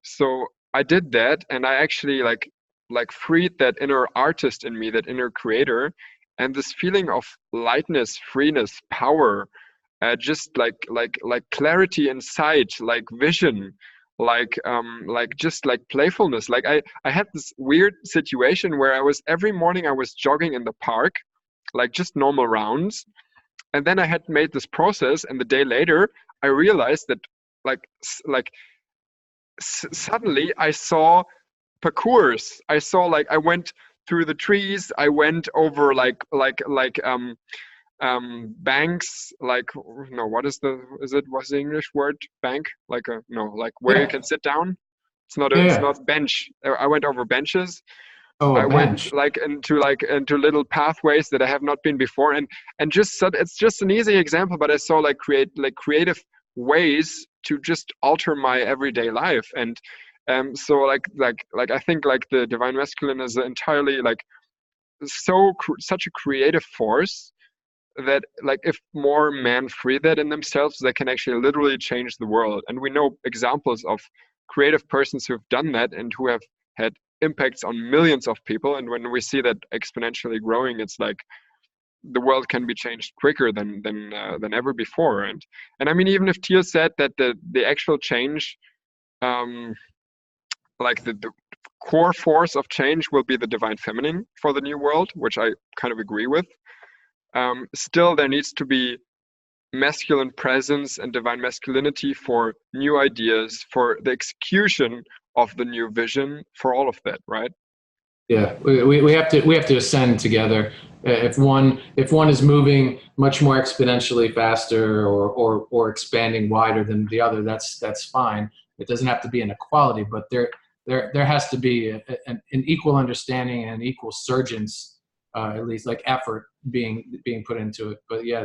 S1: So I did that, and I actually like freed that inner artist in me, that inner creator, and this feeling of lightness, freeness, power, just like clarity in sight, like vision, like just like playfulness. Like I had this weird situation where every morning I was jogging in the park, like just normal rounds, and then I had made this process, and the day later I realized that like suddenly I saw parkours. I saw like I went through the trees, I went over banks, like, no, what's the English word, bank, like a no, like where you
S2: yeah,
S1: can sit down.
S2: yeah,
S1: It's
S2: yeah.
S1: not bench. I went over benches.
S2: Oh,
S1: I
S2: a
S1: went
S2: bench.
S1: into little pathways that I have not been before, and just so it's just an easy example, but I saw like creative ways to just alter my everyday life. And so like I think like the divine masculine is entirely like such a creative force that like if more men free that in themselves, they can actually literally change the world. And we know examples of creative persons who've done that and who have had impacts on millions of people. And when we see that exponentially growing, it's like the world can be changed quicker than ever before. And I mean, even if Teal said that the actual change, um, like the core force of change will be the divine feminine for the new world, which I kind of agree with. Still, there needs to be masculine presence and divine masculinity for new ideas, for the execution of the new vision, for all of that, right?
S2: Yeah, we have to ascend together. If one is moving much more exponentially faster or expanding wider than the other, that's fine. It doesn't have to be an equality, but there has to be an equal understanding and equal surgence, at least like effort being put into it. But yeah,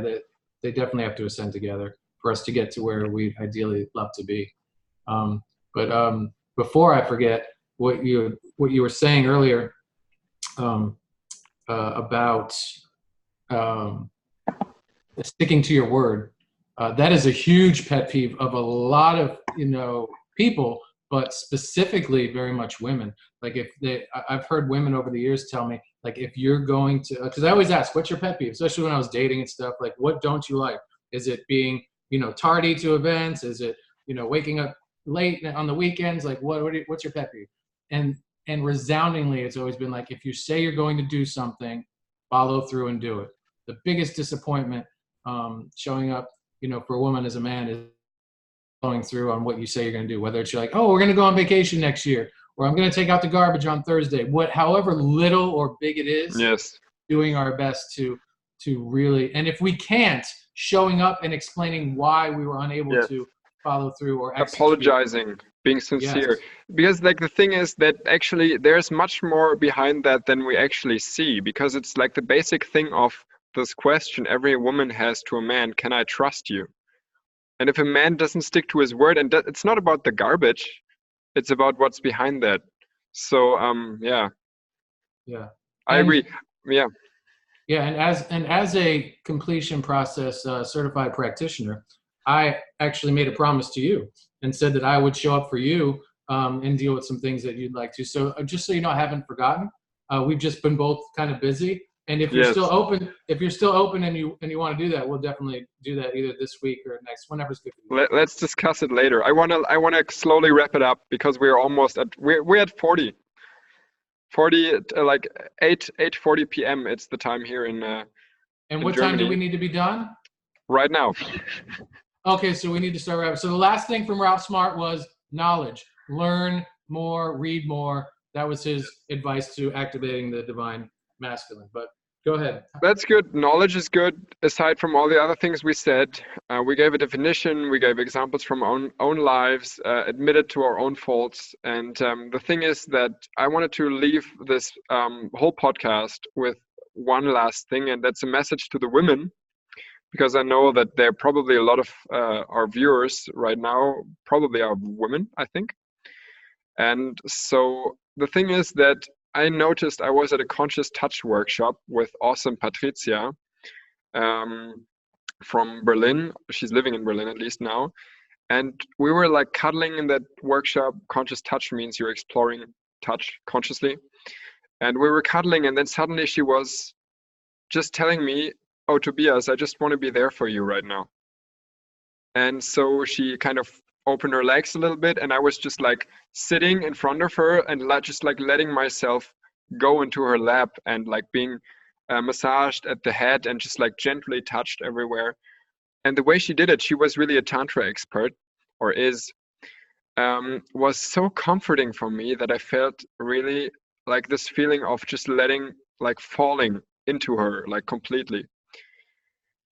S2: they definitely have to ascend together for us to get to where we ideally love to be. Um, but before I forget, what you were saying earlier, um, about um, sticking to your word. That is a huge pet peeve of a lot of people, but specifically very much women. Like I've heard women over the years tell me, like, if you're going to, because I always ask, what's your pet peeve, especially when I was dating and stuff. Like, what don't you like? Is it being tardy to events? Is it waking up late on the weekends? Like, what's your pet peeve? And resoundingly, it's always been like, if you say you're going to do something, follow through and do it. The biggest disappointment showing up, for a woman as a man, is following through on what you say you're going to do. Whether it's you're like, oh, we're going to go on vacation next year, or I'm going to take out the garbage on Thursday. However little or big it is,
S1: Yes.
S2: doing our best to really, and if we can't, showing up and explaining why we were unable
S1: Yes.
S2: to follow through or execute.
S1: Apologizing. being sincere.
S2: Yes.
S1: Because like the thing is that actually there's much more behind that than we actually see, because it's like the basic thing of this question every woman has to a man: can I trust you? And if a man doesn't stick to his word, and it's not about the garbage, it's about what's behind that. So yeah,
S2: Yeah.
S1: I agree.
S2: And
S1: Yeah.
S2: yeah, and as a completion process certified practitioner, I actually made a promise to you and said that I would show up for you and deal with some things that you'd like to. So just so you know, I haven't forgotten. We've just been both kind of busy. And if you're
S1: Yes.
S2: still open, and you want to do that, we'll definitely do that either this week or next, whenever's good for you.
S1: Let's discuss it later. I wanna slowly wrap it up because we're almost at we're at 40 like 8:40 p.m. It's the time here
S2: And
S1: in
S2: what time do we
S1: Germany
S2: need to be done?
S1: right now.
S2: Okay, so we need to start wrapping. So the last thing from Ralph Smart was knowledge. Learn more, read more. That was his advice to activating the divine masculine. But go ahead.
S1: That's good. Knowledge is good. Aside from all the other things we said, we gave a definition. We gave examples from our own lives, admitted to our own faults. And the thing is that I wanted to leave this whole podcast with one last thing, and that's a message to the women, because I know that there are probably a lot of our viewers right now probably are women, I think. And so the thing is that I noticed I was at a conscious touch workshop with awesome Patricia um, from Berlin. She's living in Berlin at least now. And we were like cuddling in that workshop. Conscious touch means you're exploring touch consciously. And we were cuddling, and then suddenly she was just telling me, "Oh, Tobias, I just want to be there for you right now." And so she kind of opened her legs a little bit, and I was just like sitting in front of her and just like letting myself go into her lap and like being massaged at the head and just like gently touched everywhere. And the way she did it, she was really a tantra expert, or is, was so comforting for me that I felt really like this feeling of just letting, like falling into her like completely.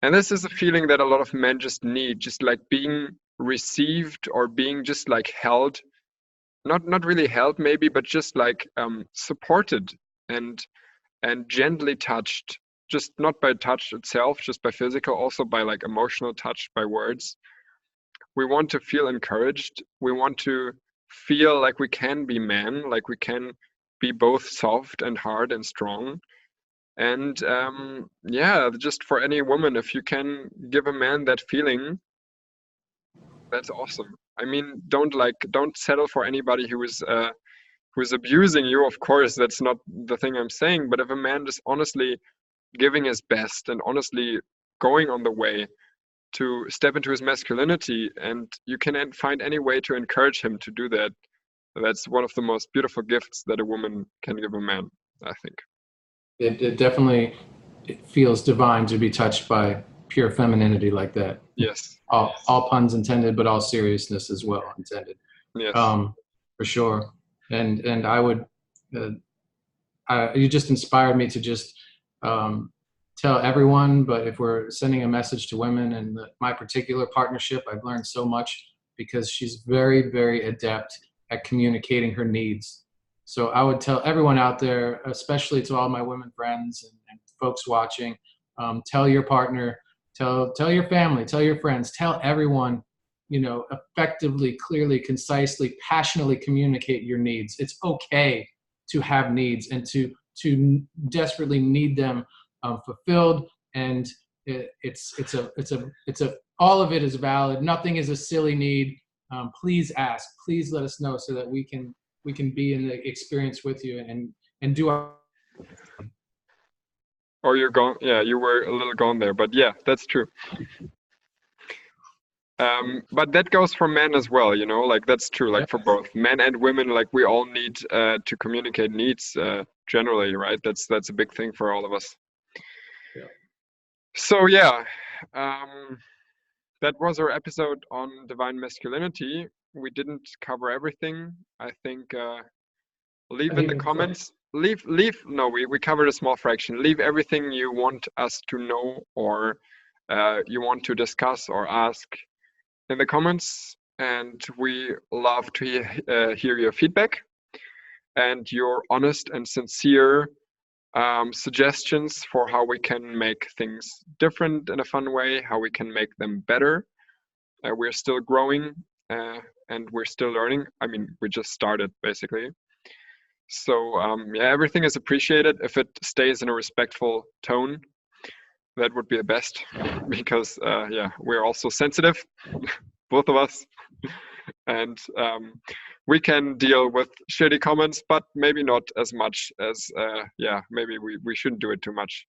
S1: And this is a feeling that a lot of men just need, just like being received or being just like held, not really held maybe, but just like supported and gently touched, just not by touch itself, just by physical, also by like emotional touch, by words. We want to feel encouraged. We want to feel like we can be men, like we can be both soft and hard and strong. And yeah, just for any woman, if you can give a man that feeling, that's awesome. I mean, don't settle for anybody who's abusing you. Of course, that's not the thing I'm saying. But if a man is honestly giving his best and honestly going on the way to step into his masculinity, and you can find any way to encourage him to do that, that's one of the most beautiful gifts that a woman can give a man, I think.
S2: It definitely it feels divine to be touched by pure femininity like that.
S1: Yes.
S2: All puns intended, but all seriousness as well intended.
S1: Yes.
S2: For sure. And I would, you just inspired me to just tell everyone. But if we're sending a message to women and my particular partnership, I've learned so much because she's very, very adept at communicating her needs. So I would tell everyone out there, especially to all my women friends and folks watching, tell your partner, tell your family, tell your friends, tell everyone, effectively, clearly, concisely, passionately communicate your needs. It's okay to have needs and to desperately need them fulfilled. And it's a all of it is valid. Nothing is a silly need. Please ask. Please let us know so that we can be in the experience with you and do our.
S1: Or you're gone. Yeah, you were a little gone there, but yeah, that's true. But that goes for men as well, like that's true, like for both men and women, like we all need to communicate needs generally, right? That's a big thing for all of us.
S2: Yeah.
S1: So yeah, that was our episode on divine masculinity. We didn't cover everything. I think leave in the comments. Leave. No, we covered a small fraction. Leave everything you want us to know or you want to discuss or ask in the comments, and we love to hear your feedback and your honest and sincere suggestions for how we can make things different in a fun way, how we can make them better. We're still growing and we're still learning. I mean, we just started basically. So yeah, everything is appreciated if it stays in a respectful tone. That would be the best, because yeah, we're also sensitive, both of us, and we can deal with shitty comments, but maybe not as much as yeah, maybe we shouldn't do it too much.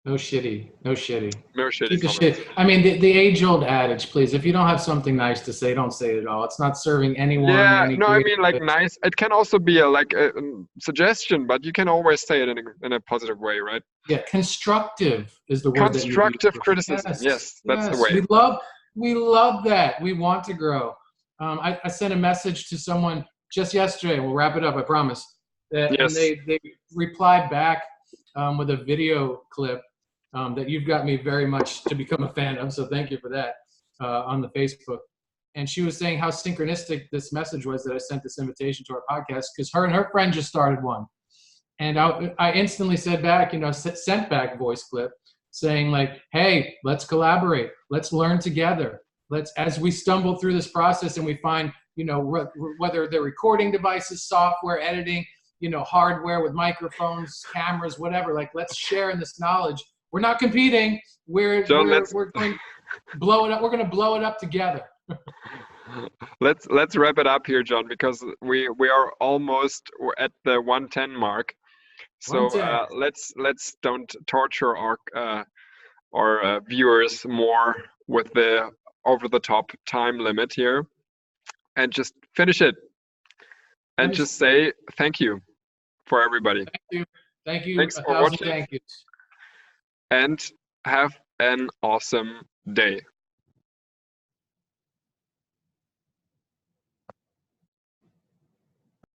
S2: No shitty. No shitty.
S1: No shitty
S2: Keep the
S1: comments.
S2: shit. I mean, the age-old adage, please. If you don't have something nice to say, don't say it at all. It's not serving anyone
S1: Yeah,
S2: any
S1: no, I
S2: great
S1: mean, like,
S2: good.
S1: nice. It can also be a suggestion, but you can always say it in a positive way, right?
S2: Yeah, constructive is the word that you use.
S1: Constructive criticism. Yes, that's the way.
S2: We love that. We want to grow. I sent a message to someone just yesterday. We'll wrap it up, I promise. And
S1: Yes.
S2: they replied back with a video clip that you've got me very much to become a fan of. So thank you for that on the Facebook. And she was saying how synchronistic this message was that I sent this invitation to our podcast, because her and her friend just started one. And I instantly said back, sent back voice clip saying like, hey, let's collaborate. Let's learn together. As we stumble through this process and we find, whether they're recording devices, software, editing, hardware with microphones, cameras, whatever, like, let's share in this knowledge. We're not competing. We're going to blow it up. We're going to blow it up together.
S1: Let's wrap it up here, John, because we are almost at the 110 mark. So let's don't torture our viewers more with the over-the-top time limit here, and just finish it and just say thank you for everybody.
S2: Thank you.
S1: Thanks for watching.
S2: Thank yous.
S1: And have an awesome day.